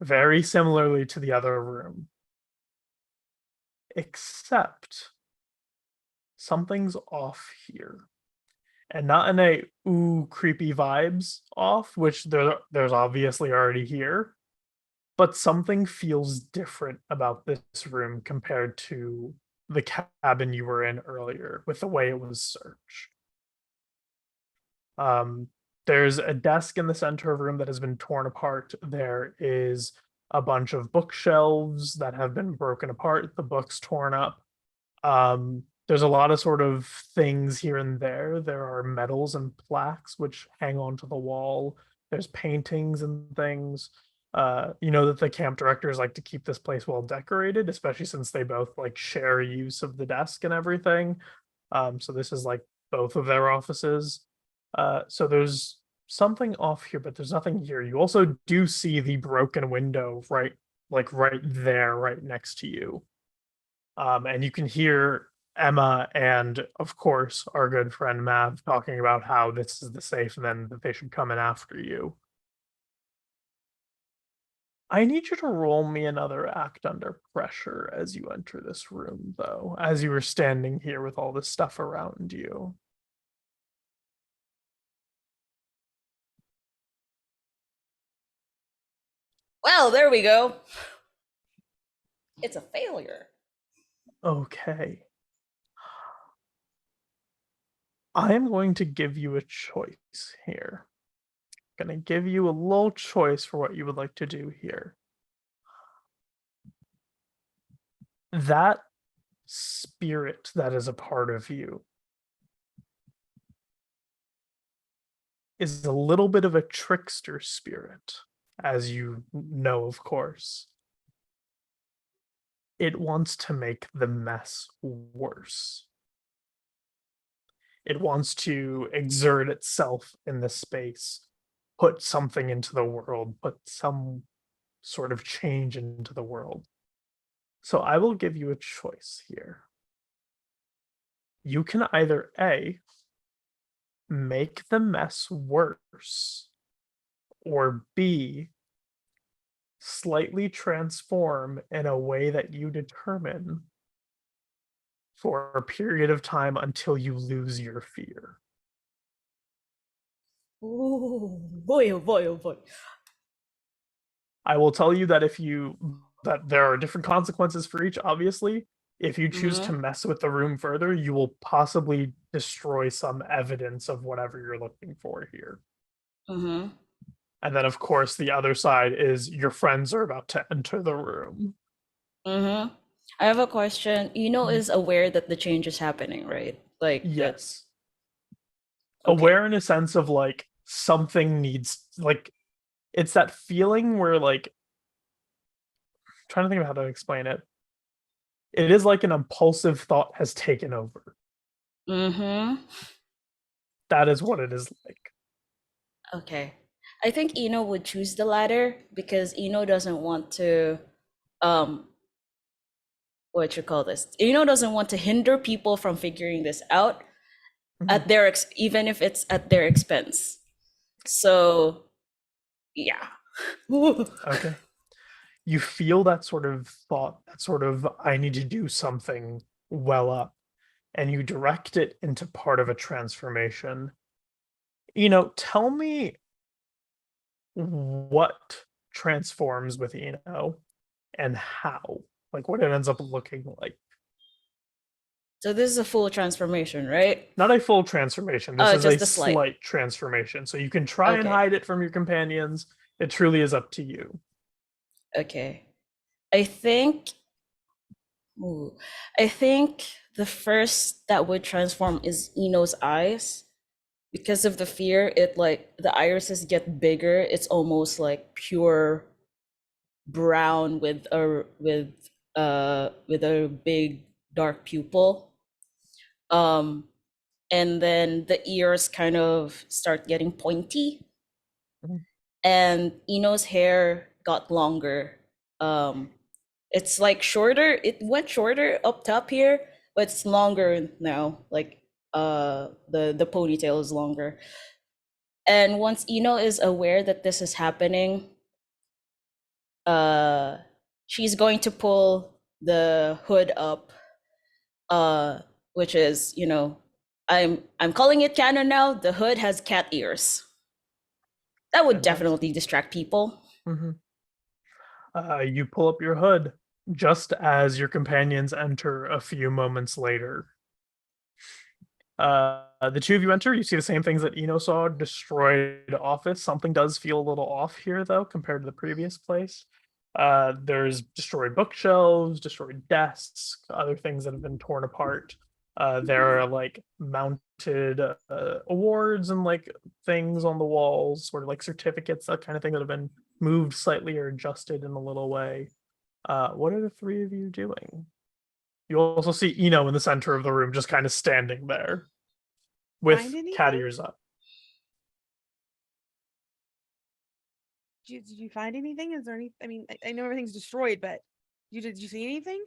very similarly to the other room. Except something's off here. And not in a ooh creepy vibes off, which there's obviously already here, but something feels different about this room compared to the cabin you were in earlier with the way it was searched. There's a desk in the center of the room that has been torn apart. There is a bunch of bookshelves that have been broken apart, the books torn up. There's a lot of sort of things here and there. There are medals and plaques which hang onto the wall. There's paintings and things. You know that the camp directors like to keep this place well decorated, especially since they both like share use of the desk and everything. So this is like both of their offices. So there's something off here, but there's nothing here. You also do see the broken window right there, right next to you. And you can hear Emma and, of course, our good friend Mav talking about how this is the safe and then that they should come in after you. I need you to roll me another act under pressure as you enter this room, though, as you were standing here with all this stuff around you. Well, there we go. It's a failure. Okay. I am going to give you a choice here. gonna give you a little choice for what you would like to do here. That spirit that is a part of you is a little bit of a trickster spirit, as you know, of course. It wants to make the mess worse. It wants to exert itself in the space, put something into the world, put some sort of change into the world. So I will give you a choice here. You can either A, make the mess worse, or B, slightly transform in a way that you determine for a period of time until you lose your fear. Oh boy, oh boy, oh boy. I will tell you that that there are different consequences for each, obviously. If you choose to mess with the room further, you will possibly destroy some evidence of whatever you're looking for here. Mm-hmm. And then, of course, the other side is your friends are about to enter the room. Mm-hmm. I have a question. Is aware that the change is happening, right? Like Yes. Okay. Aware in a sense of like something needs, like, it's that feeling where, like, I'm trying to think of how to explain it. It is like an impulsive thought has taken over. Mm-hmm. That is what it is like. Okay. I think Ino would choose the latter because Ino doesn't want to what you call this? Ino doesn't want to hinder people from figuring this out at their even if it's at their expense. So yeah. Okay. You feel that sort of thought, that sort of I need to do something well up, and you direct it into part of a transformation. Tell me what transforms with Eno and how, like what it ends up looking like. So this is a full transformation, right? Not a full transformation. This is just a a slight. slight transformation. So you can try and Okay. hide it from your companions. It truly is up to you. Okay. I think the first that would transform is Eno's eyes. Because of the fear, it like the irises get bigger. It's almost like pure brown with a big dark pupil. And then the ears kind of start getting pointy. And Eno's hair got longer. It's like shorter. It went shorter up top here, but it's longer now. Like the ponytail is longer. And once Eno is aware that this is happening, she's going to pull the hood up, which is, I'm calling it canon now. The hood has cat ears. That would definitely distract people. You pull up your hood just as your companions enter a few moments later. The two of you enter, you see the same things that Eno saw, destroyed office. Something does feel a little off here, though, compared to the previous place. There's destroyed bookshelves, destroyed desks, other things that have been torn apart. There are like mounted awards and like things on the walls, sort of like certificates, that kind of thing that have been moved slightly or adjusted in a little way. What are the three of you doing? You also see Eno in the center of the room, just kind of standing there with cat ears up. Did you find anything? Is there any? I mean, I know everything's destroyed, but did you see anything?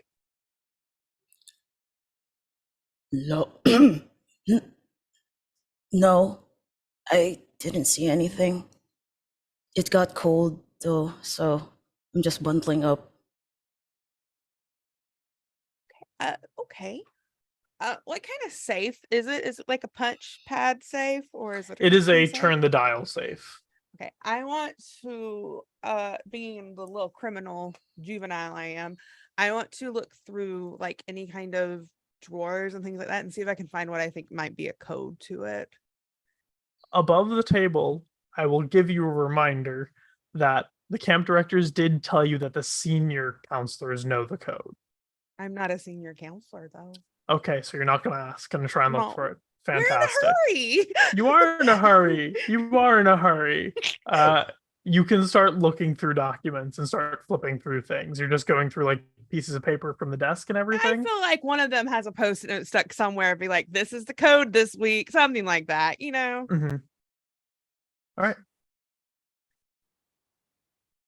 No. No, I didn't see anything. It got cold though, so I'm just bundling up. Okay. What kind of safe is it? Is it like a punch pad safe, or is it? It is a safe? turn the dial safe. Okay, I want to, being the little criminal juvenile I am, I want to look through like any kind of drawers and things like that and see if I can find what I think might be a code to it. Above the table, I will give you a reminder that the camp directors did tell you that the senior counselors know the code. I'm not a senior counselor though. Okay, so you're not gonna try and look for No. it. We're in a Fantastic. hurry. You are in a hurry. You are in a hurry. You can start looking through documents and start flipping through things. You're just going through like pieces of paper from the desk and I everything. feel like one of them has a post-it note stuck somewhere, be like, this is the code this week, something like that, you know? Mhm. All right.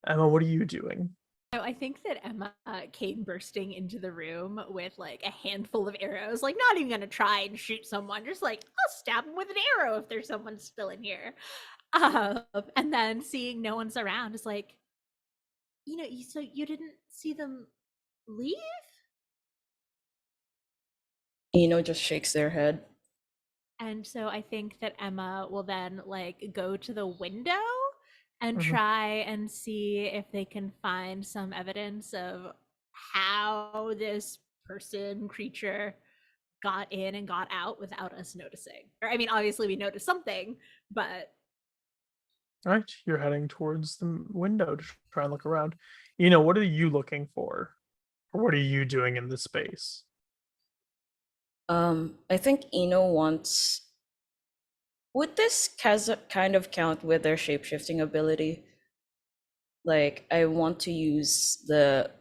Emma, what are you doing? So I think that Emma came bursting into the room with like a handful of arrows, like not even gonna try and shoot someone, just like I'll stab them with an arrow if there's someone still in here. And then seeing no one's around is like, so you didn't see them leave? Just shakes their head. And so I think that Emma will then like go to the window and Mhm. try and see if they can find some evidence of how this creature got in and got out without us noticing. Or I mean, obviously we noticed something, but All right, you're heading towards the window to try and look around. What are you looking for? Or what are you doing in this space? I think Ino wants. Would this kind of count with their shapeshifting ability? Like, I want to use the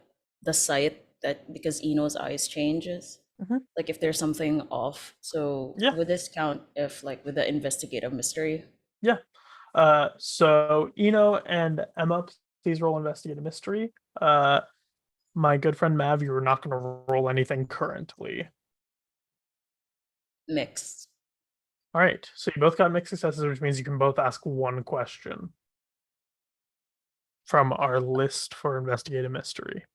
sight that because Ino's eyes changes. Mhm. Like if there's something off. So Yeah. would this count if like with the investigative mystery? Yeah. So Eno and Emma, please roll investigate a mystery. My good friend Mav, you're not going to roll anything currently. Mixed. All right. So you both got mixed successes, which means you can both ask one question from our list for investigate a mystery.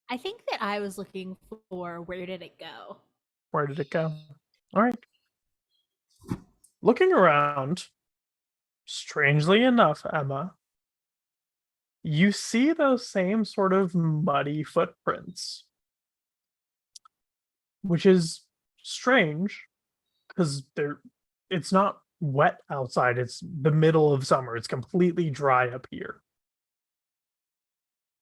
I think that I was looking for where did it go? Where did it go? All right. Looking around, strangely enough, Emma, you see those same sort of muddy footprints, which is strange because it's not wet outside. It's the middle of summer. It's completely dry up here.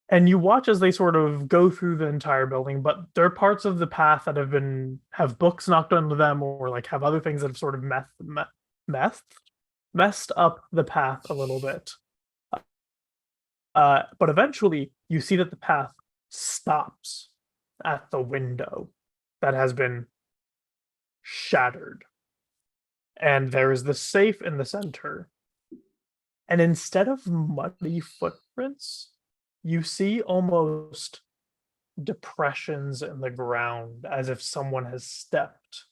And you watch as they sort of go through the entire building, but there are parts of the path that have books knocked onto them, or like have other things that have sort of messed up the path a little bit. But eventually you see that the path stops at the window that has been shattered. And there is the safe in the center. And instead of muddy footprints, you see almost depressions in the ground as if someone has stepped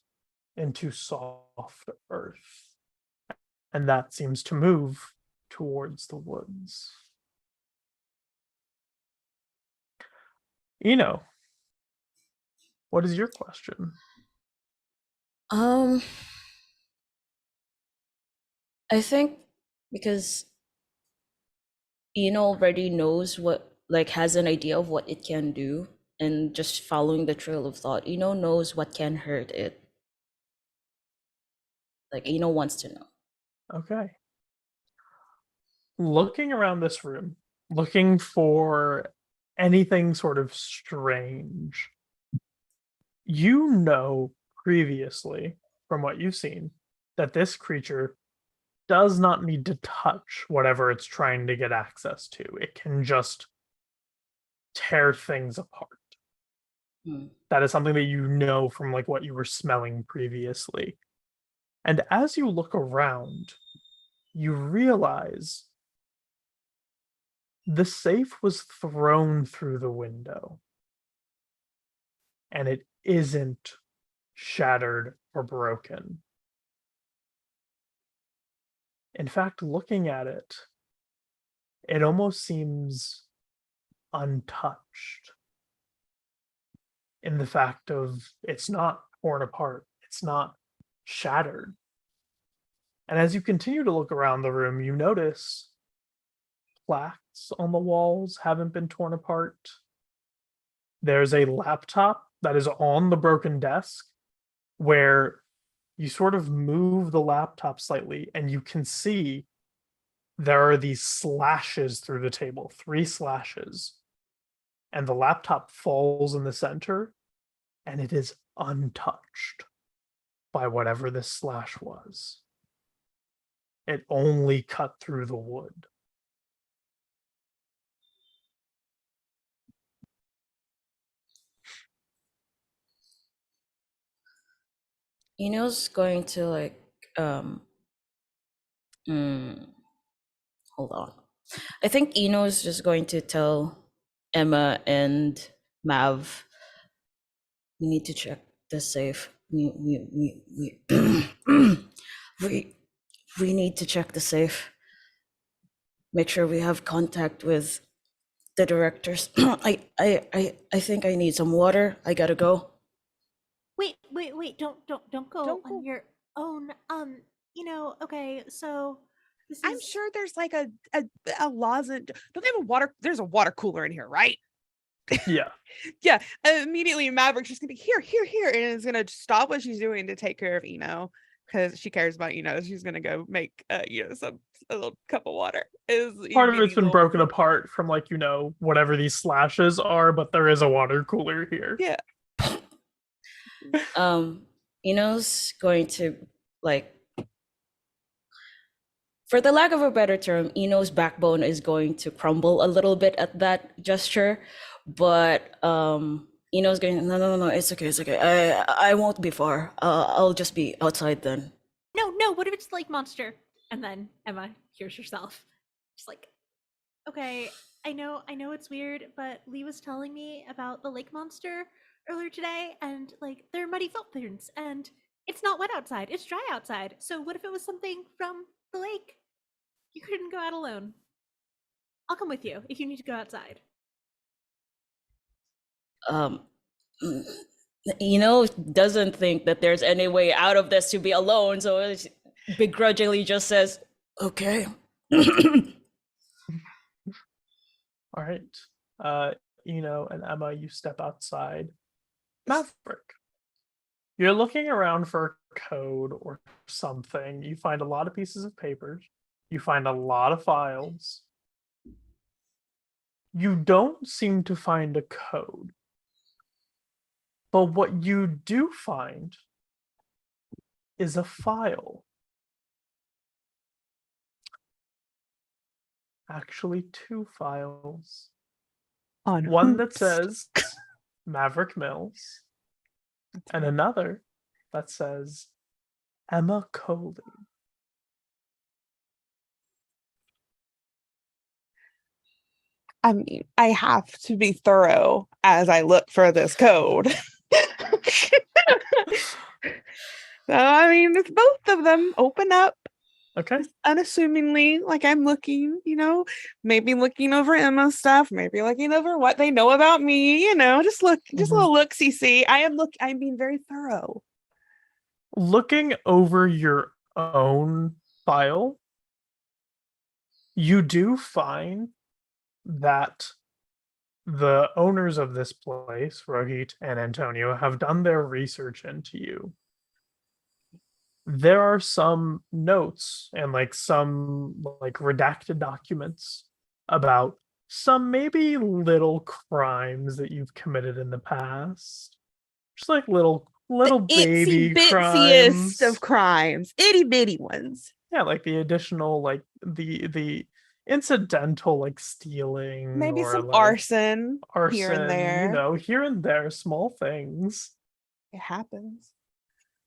into soft earth. And that seems to move towards the woods. What is your question? I think because Ino already knows has an idea of what it can do, and just following the trail of thought, Ino knows what can hurt it. Like Ino wants to know. Okay. Looking around this room, looking for anything sort of strange. You know previously, from what you've seen, that this creature does not need to touch whatever it's trying to get access to. It can just tear things apart. That is something that you know from like what you were smelling previously. And as you look around, you realize the safe was thrown through the window. And it isn't shattered or broken. In fact, looking at it, it almost seems untouched. In the fact of it's not torn apart, it's not shattered. And as you continue to look around the room, you notice plaques on the walls haven't been torn apart. There's a laptop that is on the broken desk where you sort of move the laptop slightly and you can see there are these slashes through the table, 3 slashes, and the laptop falls in the center, and it is untouched by whatever this slash was. It only cut through the wood. Eno's going to like hold on. I think Eno's just going to tell Emma and Mav, we need to check the safe. We we need to check the safe. Make sure we have contact with the directors. I think I need some water. I gotta go. Wait, don't go Don't go. on your own. Okay, so this I'm is sure there's like a lozenge. Don't they have a water? There's a water cooler in here, right? Yeah. Yeah. Immediately, Maverick's just gonna be here, and is gonna stop what she's doing to take care of Eno because she cares about Eno. She's gonna go make a little cup of water. Part of it's been broken apart from whatever these slashes are, but there is a water cooler here. Yeah. Eno's going to for the lack of a better term, Eno's backbone is going to crumble a little bit at that gesture, but Eno's going, no, it's okay. I won't be far. I'll just be outside then. no. What if it's the lake monster? And then Emma hears herself, just like, okay, I know it's weird, but Lee was telling me about the lake monster earlier today, and there are muddy footprints, and it's not wet outside; it's dry outside. So what if it was something from the lake? You couldn't go out alone. I'll come with you if you need to go outside. Eno doesn't think that there's any way out of this to be alone, so it begrudgingly just says, okay. All right. Eno and Emma, you step outside. Maverick, you're looking around for a code or something. You find a lot of pieces of paper. You find a lot of files. You don't seem to find a code. But what you do find is a file. Actually, 2 files. On One that hoops. says Maverick Mills, and another that says Emma Kohli. I mean, I have to be thorough as I look for this code. So, I mean, it's both of them. Open up Okay. unassumingly, like I'm looking, maybe looking over Emma's stuff, maybe looking over what they know about me, just a little look-see. I'm being very thorough. Looking over your own file, you do find that the owners of this place, Rohit and Antonio, have done their research into you. There are some notes and some redacted documents about some maybe little crimes that you've committed in the past. Just little baby crimes. Of crimes, itty bitty ones. Yeah, the additional the incidental stealing, Maybe or some arson here and there. Here and there, small things. It happens.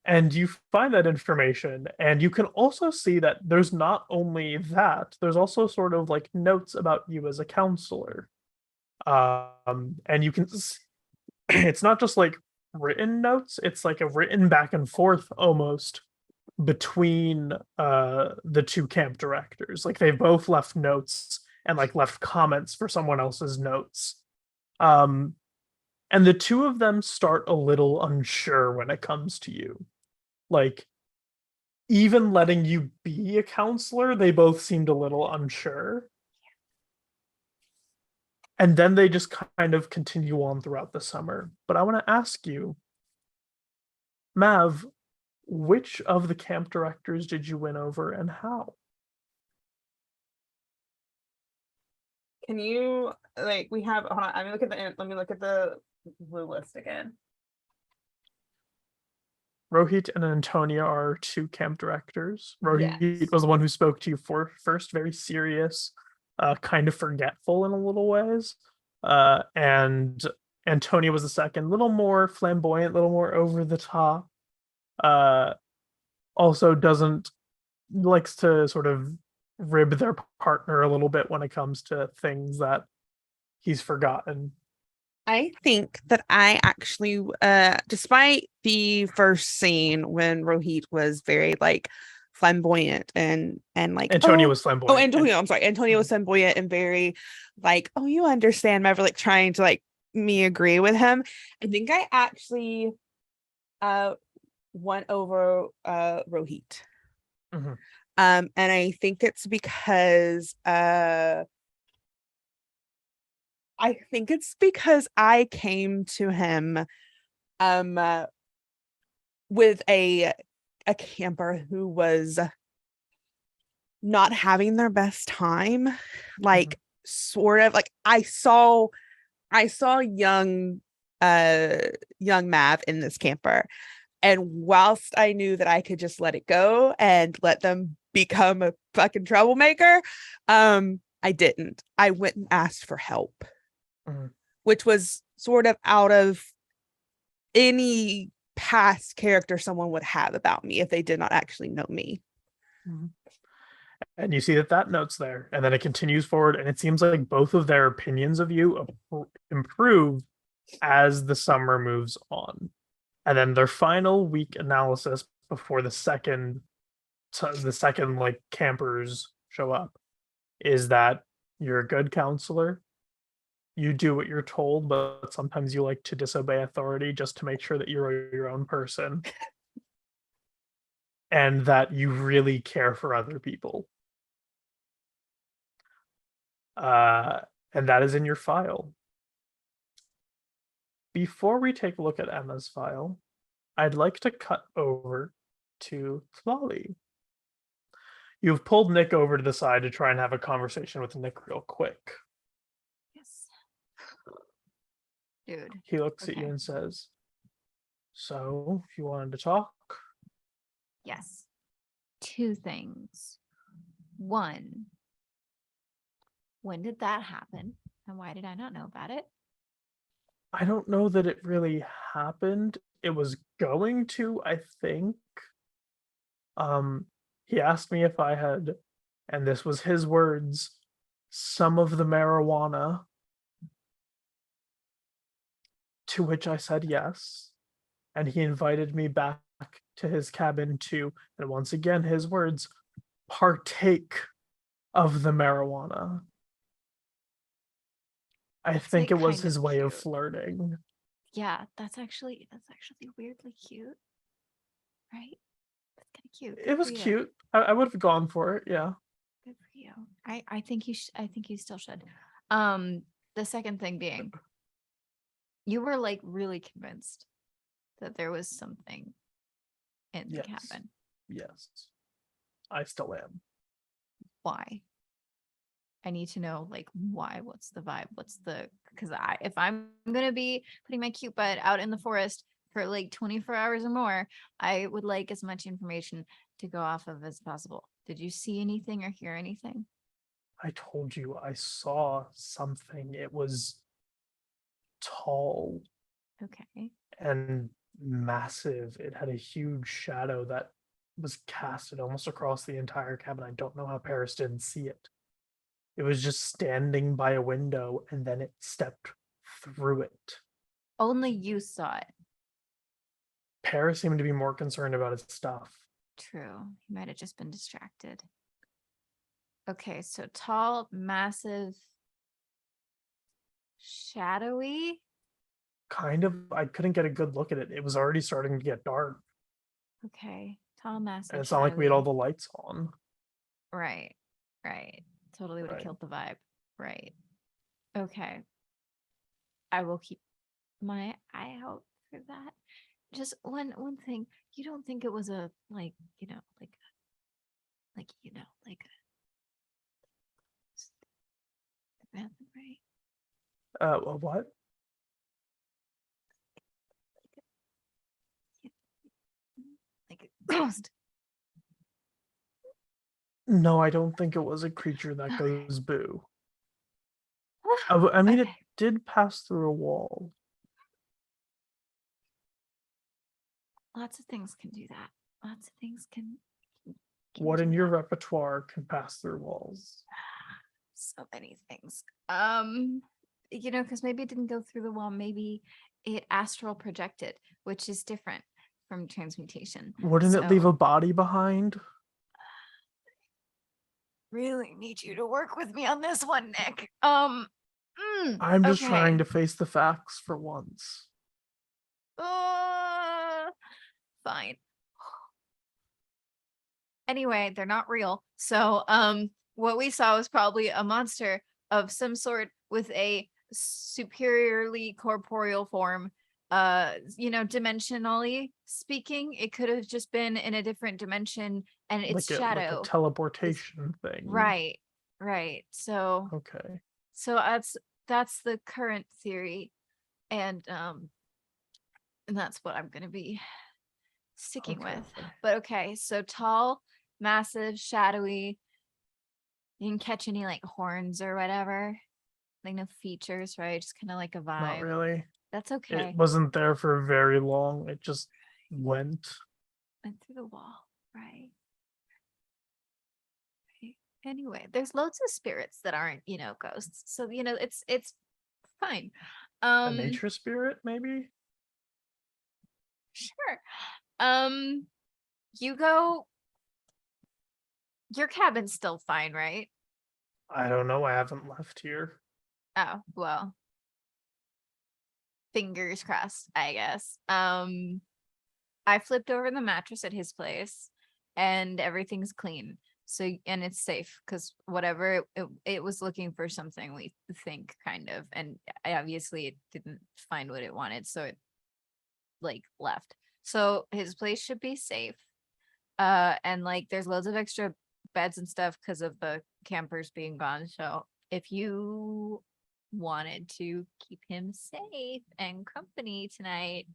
And you find that information, and you can also see that there's not only that, there's also sort of notes about you as a counselor. And you can, it's not just written notes, it's a written back and forth almost between the 2 camp directors. They've both left notes and left comments for someone else's notes. And the 2 of them start a little unsure when it comes to you. Even letting you be a counselor, they both seemed a little unsure. And then they just kind of continue on throughout the summer. But I want to ask you, Mav, which of the camp directors did you win over and how? Can you we have hold on, let me look at the blue list again. Rohit and Antonia are two camp directors. Rohit Yes. was the one who spoke to you first, very serious, kind of forgetful in a little ways. And Antonia was the second, a little more flamboyant, a little more over the top. Also likes to sort of rib their partner a little bit when it comes to things that he's forgotten. I think that I actually, despite the first scene when Rohit was very flamboyant and Antonia was flamboyant. Oh, Antonia, I'm sorry. Antonia was flamboyant and very oh, you understand, Maverick, trying to me agree with him. I think I actually won over Rohit. Mm-hmm. And I think it's because I came to him with a camper who was not having their best time. Sort of I saw young Mav in this camper. And whilst I knew that I could just let it go and let them become a fucking troublemaker, I didn't. I went and asked for help. Which was sort of out of any past character someone would have about me if they did not actually know me. And you see that note's there, and then it continues forward, and it seems like both of their opinions of you improve as the summer moves on. And then their final week analysis before the second campers show up is that you're a good counselor. You do what you're told, but sometimes you like to disobey authority just to make sure that you're your own person. And that you really care for other people. And that is in your file. Before we take a look at Emma's file, I'd like to cut over to Tlalli. You've pulled Nick over to the side to try and have a conversation with Nick real quick. Dude. He looks at you and says, "So, if you wanted to talk." Yes. Two things. One, when did that happen? And why did I not know about it? I don't know that it really happened. It was going to, I think. He asked me if I had, and this was his words, some of the marijuana. To which I said yes, and he invited me back to his cabin to, and once again his words, partake of the marijuana. I think it was his way of flirting. Yeah, that's actually weirdly cute, right? That's kind of cute. It was cute. I would have gone for it. Yeah. Good for you. I think you still should. The second thing being, you were really convinced that there was something in the cabin. Yes. I still am. Why? I need to know why. What's the vibe? Because if I'm gonna be putting my cute butt out in the forest for 24 hours or more, I would like as much information to go off of as possible. Did you see anything or hear anything? I told you I saw something. It was tall. Okay. And massive. It had a huge shadow that was casted almost across the entire cabin. I don't know how Paris didn't see it. It was just standing by a window, and then it stepped through it. Only you saw it. Paris seemed to be more concerned about his stuff. True. He might have just been distracted. Okay, so tall, massive, shadowy. Kind of. I couldn't get a good look at it. It was already starting to get dark. Okay. Tall, massive. And it's not like we had all the lights on. Right. Totally would have killed the vibe. Right. Okay. I will keep my eye out for that. Just one thing. You don't think it was a right? What? Like a ghost. No, I don't think it was a creature that Okay. goes boo. I mean, it Okay. did pass through a wall. Lots of things can do that. Lots of things can What do in your that. repertoire can pass through walls? So many things. Because maybe it didn't go through the wall. Maybe it astral projected, which is different from transmutation. Wouldn't it leave So- a body behind? Really need you to work with me on this one, Nick. I'm just trying to face the facts for once. Fine. Anyway, they're not real. So, what we saw was probably a monster of some sort with a superiorly corporeal form. Dimensionally speaking, it could have just been in a different dimension, and its like shadow. a teleportation thing. Right. So, Okay. so that's the current theory, and that's what I'm gonna be sticking with. Okay. But okay, so tall, massive, shadowy. You can catch any like horns or whatever. Like no features, right? Just kind of like a vibe. Not really. That's okay. It wasn't there for very long. It just went. Went through the wall, right? Anyway, there's loads of spirits that aren't, ghosts. So it's fine. A nature spirit, maybe? Sure. You go. Your cabin's still fine, right? I don't know. I haven't left here. Oh, well. Fingers crossed, I guess. I flipped over the mattress at his place and everything's clean. So, and it's safe because whatever it was looking for something, we think, kind of, and obviously it didn't find what it wanted, so it left. So his place should be safe. And there's loads of extra beds and stuff because of the campers being gone. So if you wanted to keep him safe and company tonight,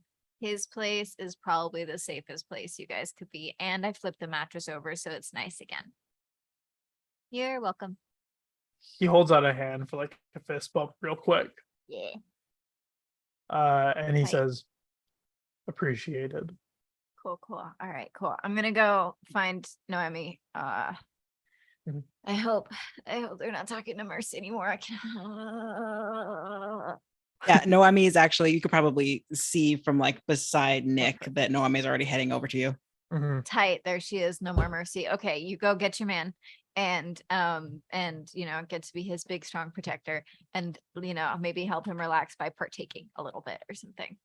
his place is probably the safest place you guys could be. And I flipped the mattress over so it's nice again. You're welcome. He holds out a hand for a fist bump real quick. Yeah. And he Right. says, appreciated. Cool. All right, cool. I'm gonna go find Noemi. Mhm. I hope they're not talking to Mercy anymore. I can. Yeah, Noemi is actually, you could probably see from beside Nick Okay. that Noemi is already heading over to you. Mhm. Tight. There she is. No more Mercy. Okay, you go get your man, and get to be his big strong protector, and maybe help him relax by partaking a little bit or something.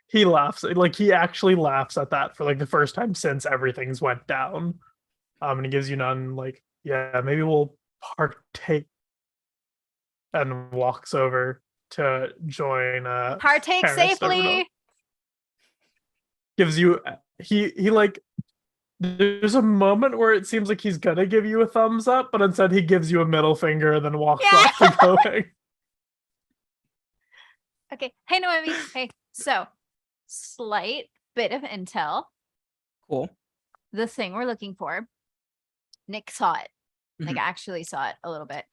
He laughs. He actually laughs at that for the first time since everything's went down. And he gives you none. Yeah, maybe we'll partake. And walks over to join. Partake Paris over safely. to- Gives you. He There's a moment where it seems like he's gonna give you a thumbs up, but instead he gives you a middle finger and then walks Yeah. off to going. Okay. Hey, Noemi. Hey. So, slight bit of intel. Cool. The thing we're looking for. Nick saw it. Mhm. Actually saw it a little bit.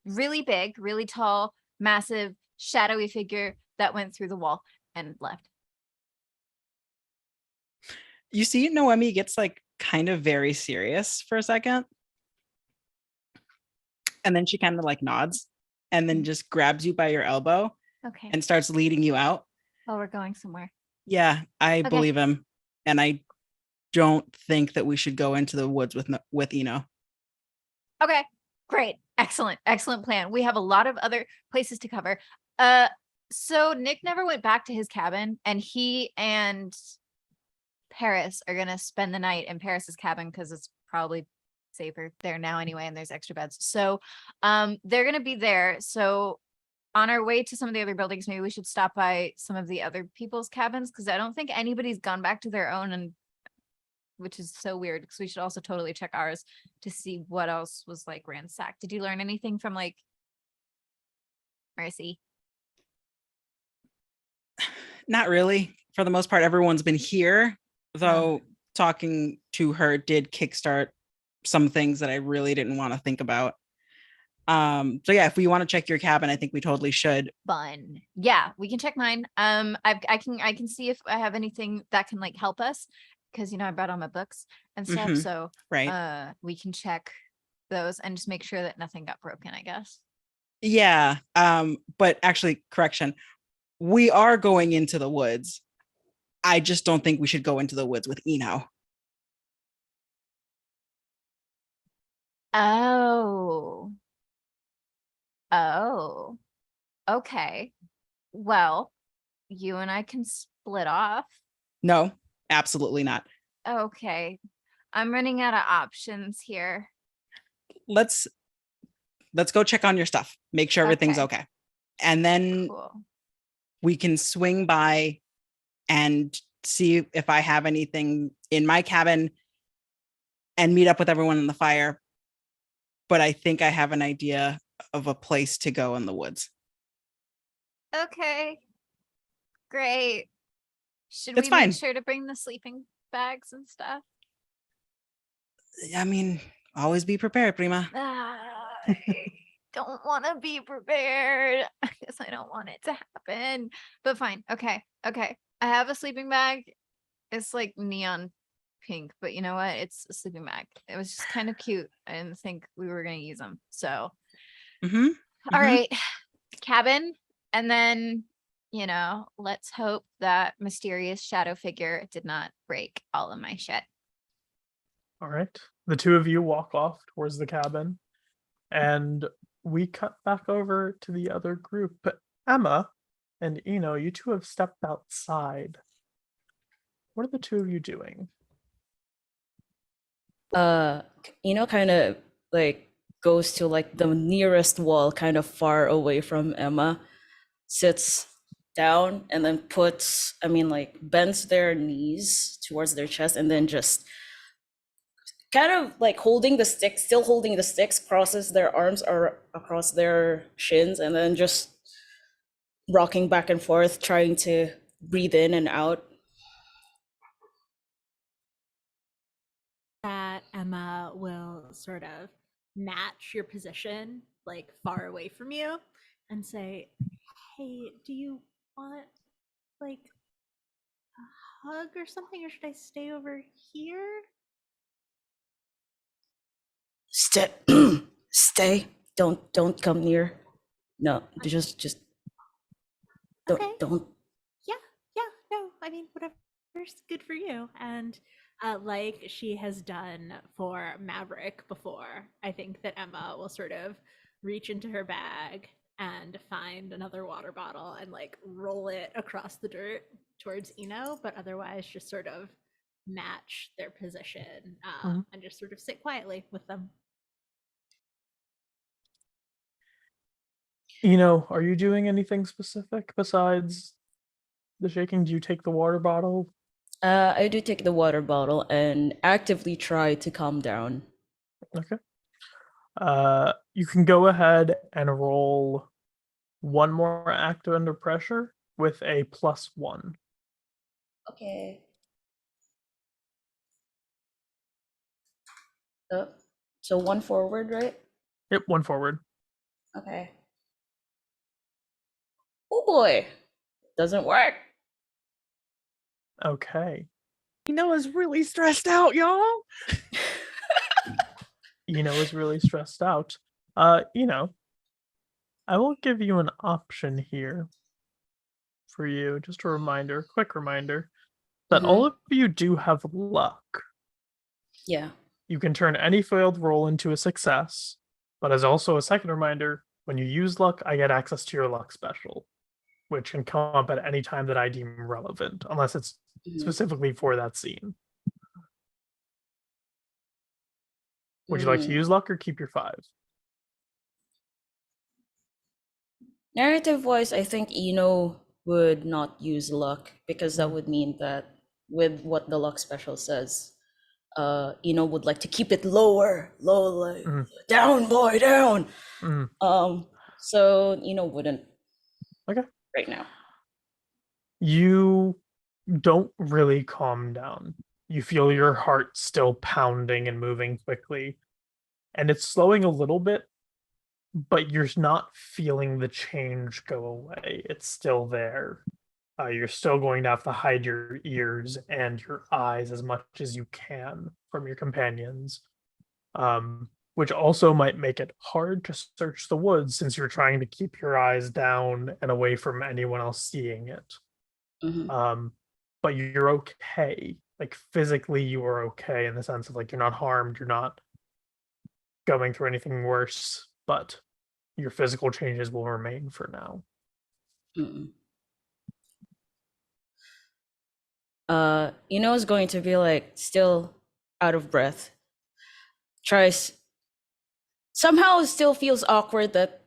Really big, really tall, massive, shadowy figure that went through the wall and left. You see Noemi gets kind of very serious for a second. And then she kind of nods and then just grabs you by your elbow Okay. and starts leading you out. Oh, we're going somewhere. Yeah, I Okay. believe him. And I don't think that we should go into the woods with Eno. Okay. Great. Excellent plan. We have a lot of other places to cover. So Nick never went back to his cabin, and he and Paris are gonna spend the night in Paris's cabin because it's probably safer there now anyway, and there's extra beds. So they're gonna be there. So on our way to some of the other buildings, maybe we should stop by some of the other people's cabins because I don't think anybody's gone back to their own and which is so weird because we should also totally check ours to see what else was like ransacked. Did you learn anything from like Mercy? Not really. For the most part, everyone's been here, though talking to her did kickstart some things that I really didn't want to think about. So yeah, if we want to check your cabin, I think we totally should. Fun. Yeah, we can check mine. I can see if I have anything that can like help us because I brought all my books and stuff. Mhm. So Right. we can check those and just make sure that nothing got broken, I guess. Yeah. But actually, correction. We are going into the woods. I just don't think we should go into the woods with Eno. Oh. Oh. Okay. Well, you and I can split off. No, absolutely not. Okay. I'm running out of options here. Let's go check on your stuff. Make sure everything's okay. And then Cool. we can swing by and see if I have anything in my cabin and meet up with everyone in the fire. But I think I have an idea of a place to go in the woods. Okay. Great. Should That's we fine. make sure to bring the sleeping bags and stuff? I mean, always be prepared, Prima. I don't want to be prepared because I don't want it to happen. But fine. Okay. Okay. I have a sleeping bag. It's like neon pink, but you know what? It's a sleeping bag. It was just kind of cute. I didn't think we were going to use them. So, Mhm. all right. Cabin. And then, let's hope that mysterious shadow figure did not break all of my shit. All right. The two of you walk off towards the cabin, and we cut back over to the other group. But Emma and Eno, you two have stepped outside. What are the two of you doing? Kind of like goes to like the nearest wall, kind of far away from Emma, sits down and then bends their knees towards their chest and then just kind of like still holding the sticks, crosses their arms or across their shins and then just rocking back and forth, trying to breathe in and out. That Emma will sort of match your position, like far away from you, and say, "Hey, do you want like a hug or something, or should I stay over here?" Stay. Don't come near. No, just don't. Okay. Don't. Yeah, no, I mean, whatever's good for you. And like she has done for Maverick before, I think that Emma will sort of reach into her bag and find another water bottle and like roll it across the dirt towards Eno, but otherwise just sort of match their position and just sort of sit quietly with them. Eno, are you doing anything specific besides the shaking? Do you take the water bottle? I do take the water bottle and actively try to calm down. Okay. You can go ahead and roll one more act under pressure with a +1. Okay. So one forward, right? Yep, one forward. Okay. Oh boy, doesn't work. Okay. Eno is really stressed out, y'all. Eno is really stressed out. Eno, I will give you an option here for you. Just a reminder, quick reminder, that all of you do have luck. Yeah. You can turn any failed roll into a success, but as also a second reminder, when you use luck, I get access to your luck special, which can come up at any time that I deem relevant, unless it's specifically for that scene. Would you like to use luck or keep your 5? Narrative wise, I think Eno would not use luck because that would mean that with what the luck special says, would like to keep it lower, like Mhm. down, boy, down. Mhm. So wouldn't. Okay. Right now. You don't really calm down. You feel your heart still pounding and moving quickly, and it's slowing a little bit, but you're not feeling the change go away. It's still there. You're still going to have to hide your ears and your eyes as much as you can from your companions, which also might make it hard to search the woods since you're trying to keep your eyes down and away from anyone else seeing it. Mhm. But you're okay. Like physically, you are okay in the sense of like you're not harmed, you're not going through anything worse, but your physical changes will remain for now. Mm-mm. Is going to be like still out of breath. Tries somehow still feels awkward that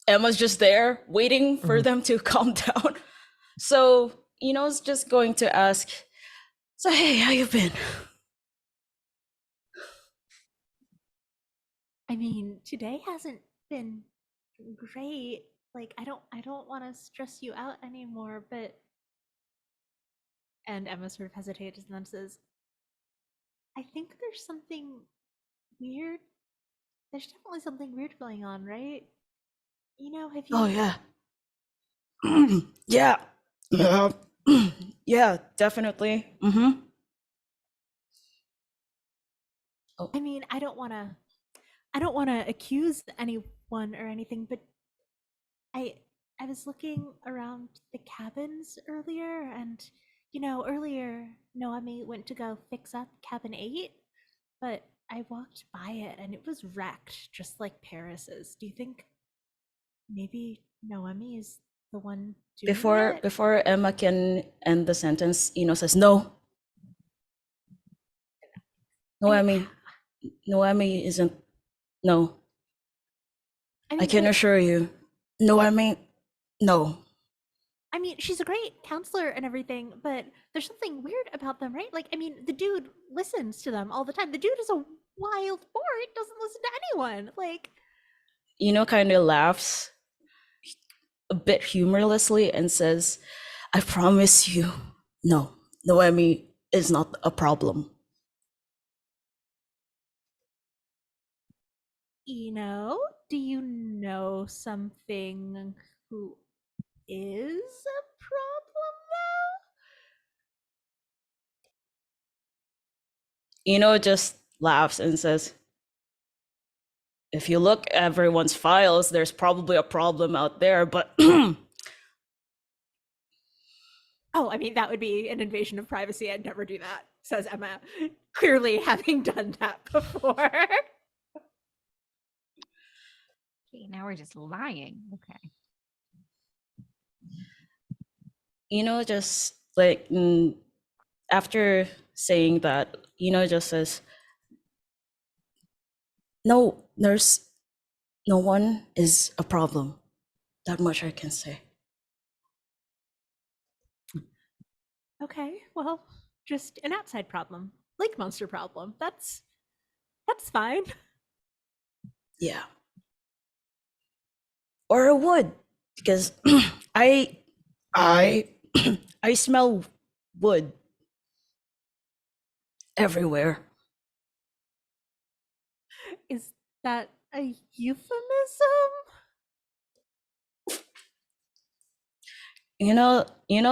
Emma's just there waiting for Mhm. them to calm down. So is just going to ask, so hey, how you been? I mean, today hasn't been great. Like, I don't want to stress you out anymore, but and Emma sort of hesitates and then says, I think there's something weird. There's definitely something weird going on, right? Have you Oh yeah. Yeah. Yeah, definitely. Mm-hmm. Oh. I mean, I don't want to accuse anyone or anything, but I was looking around the cabins earlier, and earlier Noemi went to go fix up cabin 8, but I walked by it and it was wrecked, just like Paris's. Do you think maybe Noemi is the one doing it? Before Emma can end the sentence, says no. Noemi isn't. No. I can assure you. Noemi, no. I mean, she's a great counselor and everything, but there's something weird about them, right? Like, I mean, the dude listens to them all the time. The dude is a wild boar. He doesn't listen to anyone. Like, Kind of laughs a bit humorlessly and says, I promise you, no, Noemi is not a problem. do you know something who is a problem Just laughs and says, if you look at everyone's files, there's probably a problem out there, but Oh, I mean, that would be an invasion of privacy. I'd never do that, says Emma, clearly having done that before. Okay, now we're just lying. Okay. Just like after saying that, just says, no, there's no one is a problem. That much I can say. Okay, well, just an outside problem. Lake monster problem. That's fine. Yeah. Or a wood, because I I smell wood everywhere. Is that a euphemism?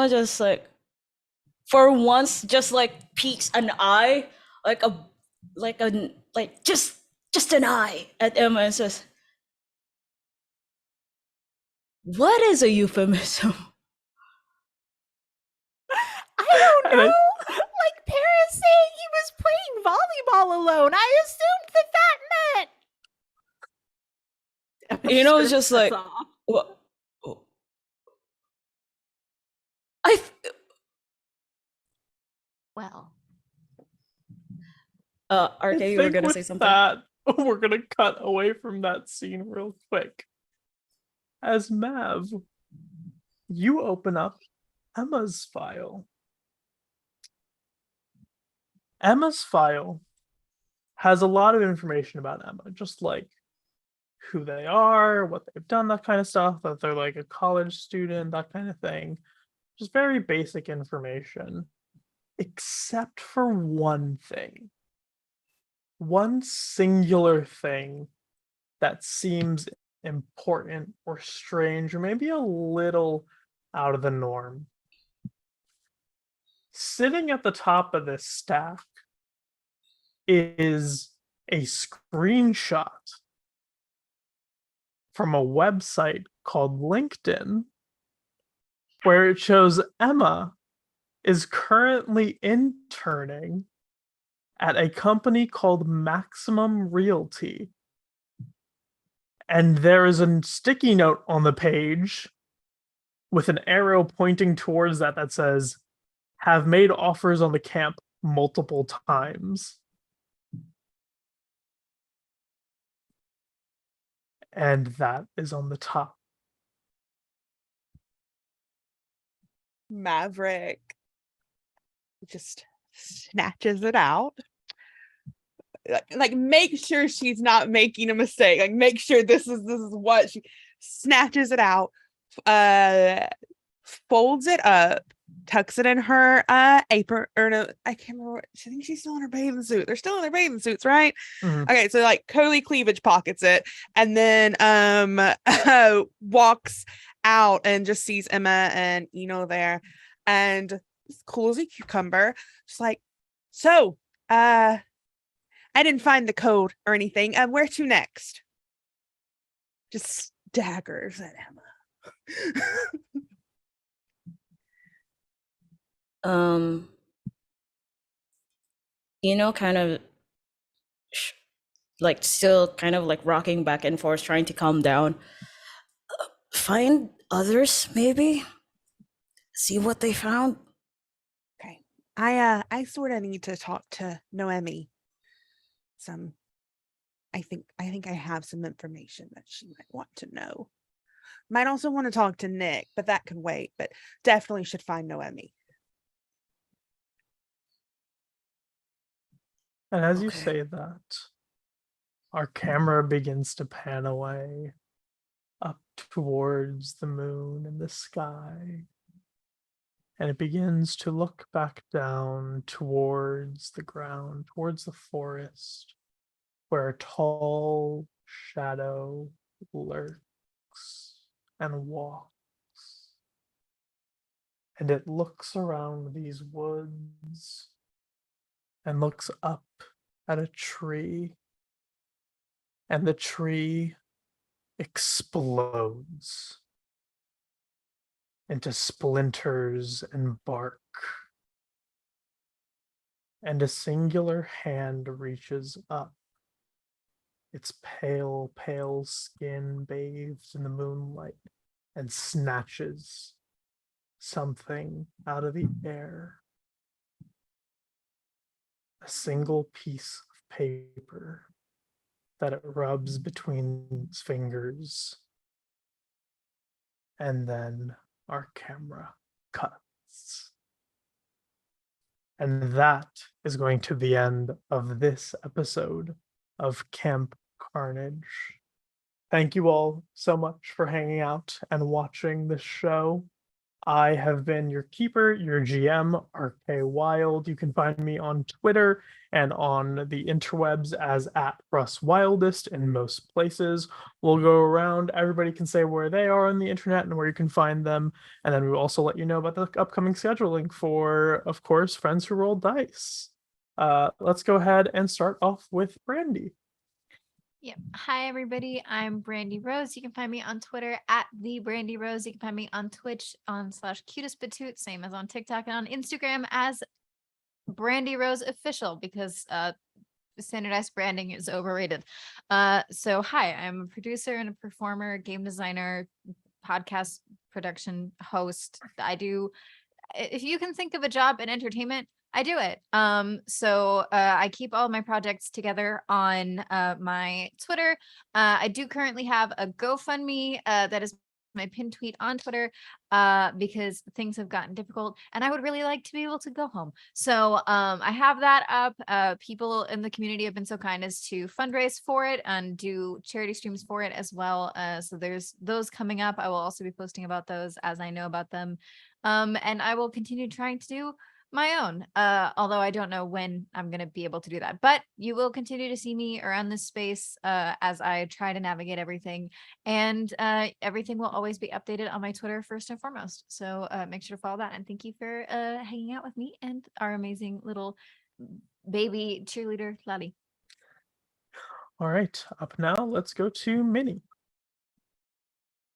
Just like for once, just like peeks an eye, like just an eye at Emma and says, what is a euphemism? I don't know. Like Paris saying he was playing volleyball alone. I assumed that meant. It's just like, what? Well, RK, you were gonna say something? That, we're gonna cut away from that scene real quick. As Mav, you open up Emma's file. Emma's file has a lot of information about Emma, just like who they are, what they've done, that kind of stuff, that they're like a college student, that kind of thing. Just very basic information, except for one thing. One singular thing that seems important or strange or maybe a little out of the norm. Sitting at the top of this stack is a screenshot from a website called LinkedIn, where it shows Emma is currently interning at a company called Maximum Realty. And there is a sticky note on the page with an arrow pointing towards that says, have made offers on the camp multiple times. And that is on the top. Maverick just snatches it out. Like make sure she's not making a mistake. Like make sure this is what she snatches it out, folds it up, tucks it in her apron, or no, I can't remember. I think she's still in her bathing suit. They're still in their bathing suits, right? Mhm. Okay, so like Kohli cleavage pockets it, and then walks out and just sees Emma and there, and as cool as a cucumber, just like, so I didn't find the code or anything. Where to next? Just daggers at Emma. Kind of like still kind of like rocking back and forth, trying to calm down. Find others, maybe. See what they found. Okay. I sort of need to talk to Noemi. I think I have some information that she might want to know. Might also want to talk to Nick, but that can wait. But definitely should find Noemi. And as you Okay. say that, our camera begins to pan away up towards the moon and the sky. And it begins to look back down towards the ground, towards the forest, where a tall shadow lurks and walks. And it looks around these woods and looks up at a tree. And the tree explodes into splinters and bark. And a singular hand reaches up, its pale, pale skin bathed in the moonlight, and snatches something out of the air. A single piece of paper that it rubs between its fingers. And then our camera cuts. And that is going to be the end of this episode of Camp Carnage. Thank you all so much for hanging out and watching this show. I have been your keeper, your GM, RK Wilde. You can find me on Twitter and on the interwebs as @RussWildest in most places. We'll go around, everybody can say where they are on the internet and where you can find them. And then we'll also let you know about the upcoming scheduling for, of course, Friends Who Roll Dice. Let's go ahead and start off with Brandy. Yep. Hi, everybody. I'm Brandy Rose. You can find me on Twitter @TheBrandyRose. You can find me on Twitch on /cutestpatoot, same as on TikTok, and on Instagram as Brandy Rose Official, because standardized branding is overrated. So hi, I'm a producer and a performer, game designer, podcast production host. If you can think of a job in entertainment, I do it. So I keep all my projects together on my Twitter. I do currently have a GoFundMe that is my pinned tweet on Twitter because things have gotten difficult and I would really like to be able to go home. So I have that up. People in the community have been so kind as to fundraise for it and do charity streams for it as well. So there's those coming up. I will also be posting about those as I know about them. And I will continue trying to do my own, although I don't know when I'm going to be able to do that, but you will continue to see me around this space as I try to navigate everything, and everything will always be updated on my Twitter first and foremost. So make sure to follow that, and thank you for hanging out with me and our amazing little baby cheerleader, Tlalli. All right, up now, let's go to Minnie.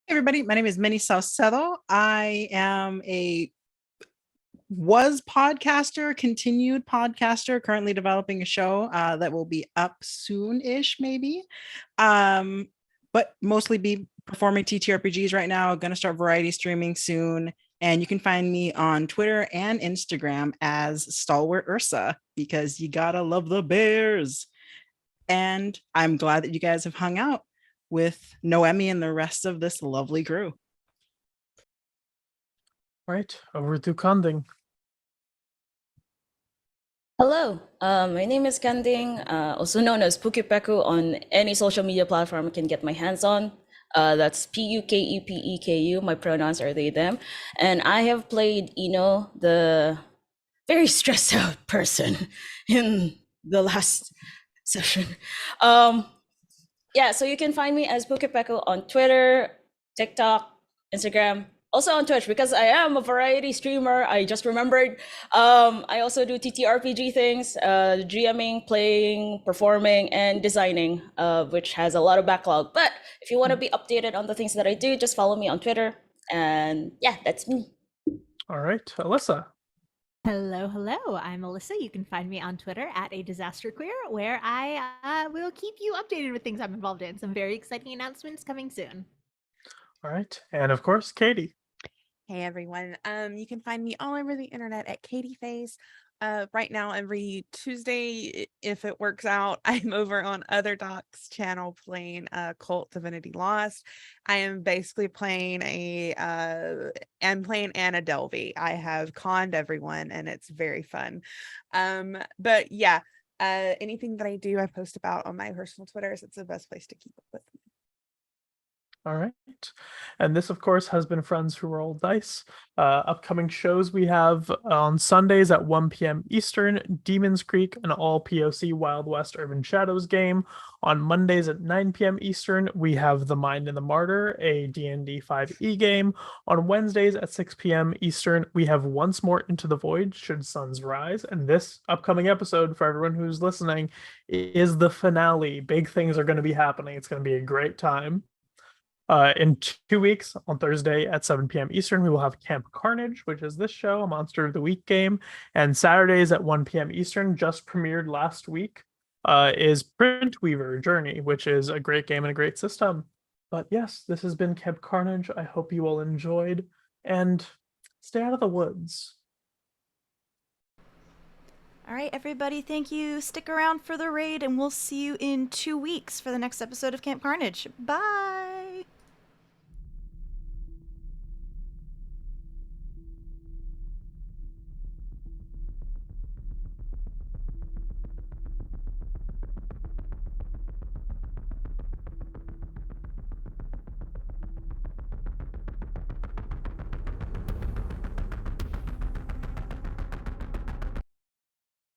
Hey everybody, my name is Minnie Salcedo. I am was podcaster, continued podcaster, currently developing a show that will be up soon-ish, maybe. But mostly be performing TTRPGs right now. Going to start variety streaming soon. And you can find me on Twitter and Instagram as Stalwart Ursa, because you gotta love the bears. And I'm glad that you guys have hung out with Noemi and the rest of this lovely crew. All right, over to Kanding. Hello, my name is Kanding, also known as Pukipeku on any social media platform I can get my hands on. That's Pukepeku. My pronouns are they, them. And I have played Ino, the very stressed out person in the last session. Yeah, so you can find me as Pukipeku on Twitter, TikTok, Instagram, also on Twitch, because I am a variety streamer. I just remembered. I also do TTRPG things, GMing, playing, performing, and designing, which has a lot of backlog. But if you want to be updated on the things that I do, just follow me on Twitter. And yeah, that's me. All right, Alyssa. Hello, hello. I'm Alyssa. You can find me on Twitter at @adisasterqueer, where I will keep you updated with things I'm involved in. Some very exciting announcements coming soon. All right, and of course, Katy. Hey everyone. You can find me all over the internet at Katy Face. Right now, every Tuesday, if it works out, I'm over on Other Doc's channel playing Cult Divinity Lost. I am basically playing I'm playing Anna Delvey. I have conned everyone and it's very fun. But yeah, anything that I do, I post about on my personal Twitters. It's the best place to keep up with me. All right. And this, of course, has been Friends Who Roll Dice. Upcoming shows we have on Sundays at 1 p.m. Eastern, Demon's Creek, an all-POC Wild West Urban Shadows game. On Mondays at 9 p.m. Eastern, we have The Mind and the Martyr, a D&D 5e game. On Wednesdays at 6 p.m. Eastern, we have Once More Into the Void, Should Suns Rise. And this upcoming episode, for everyone who's listening, is the finale. Big things are going to be happening. It's going to be a great time. In 2 weeks, on Thursday at 7 p.m. Eastern, we will have Camp Carnage, which is this show, a Monster of the Week game. And Saturdays at 1 p.m. Eastern, just premiered last week, is Print Weaver Journey, which is a great game and a great system. But yes, this has been Camp Carnage. I hope you all enjoyed, and stay out of the woods. All right, everybody, thank you. Stick around for the raid, and we'll see you in 2 weeks for the next episode of Camp Carnage. Bye!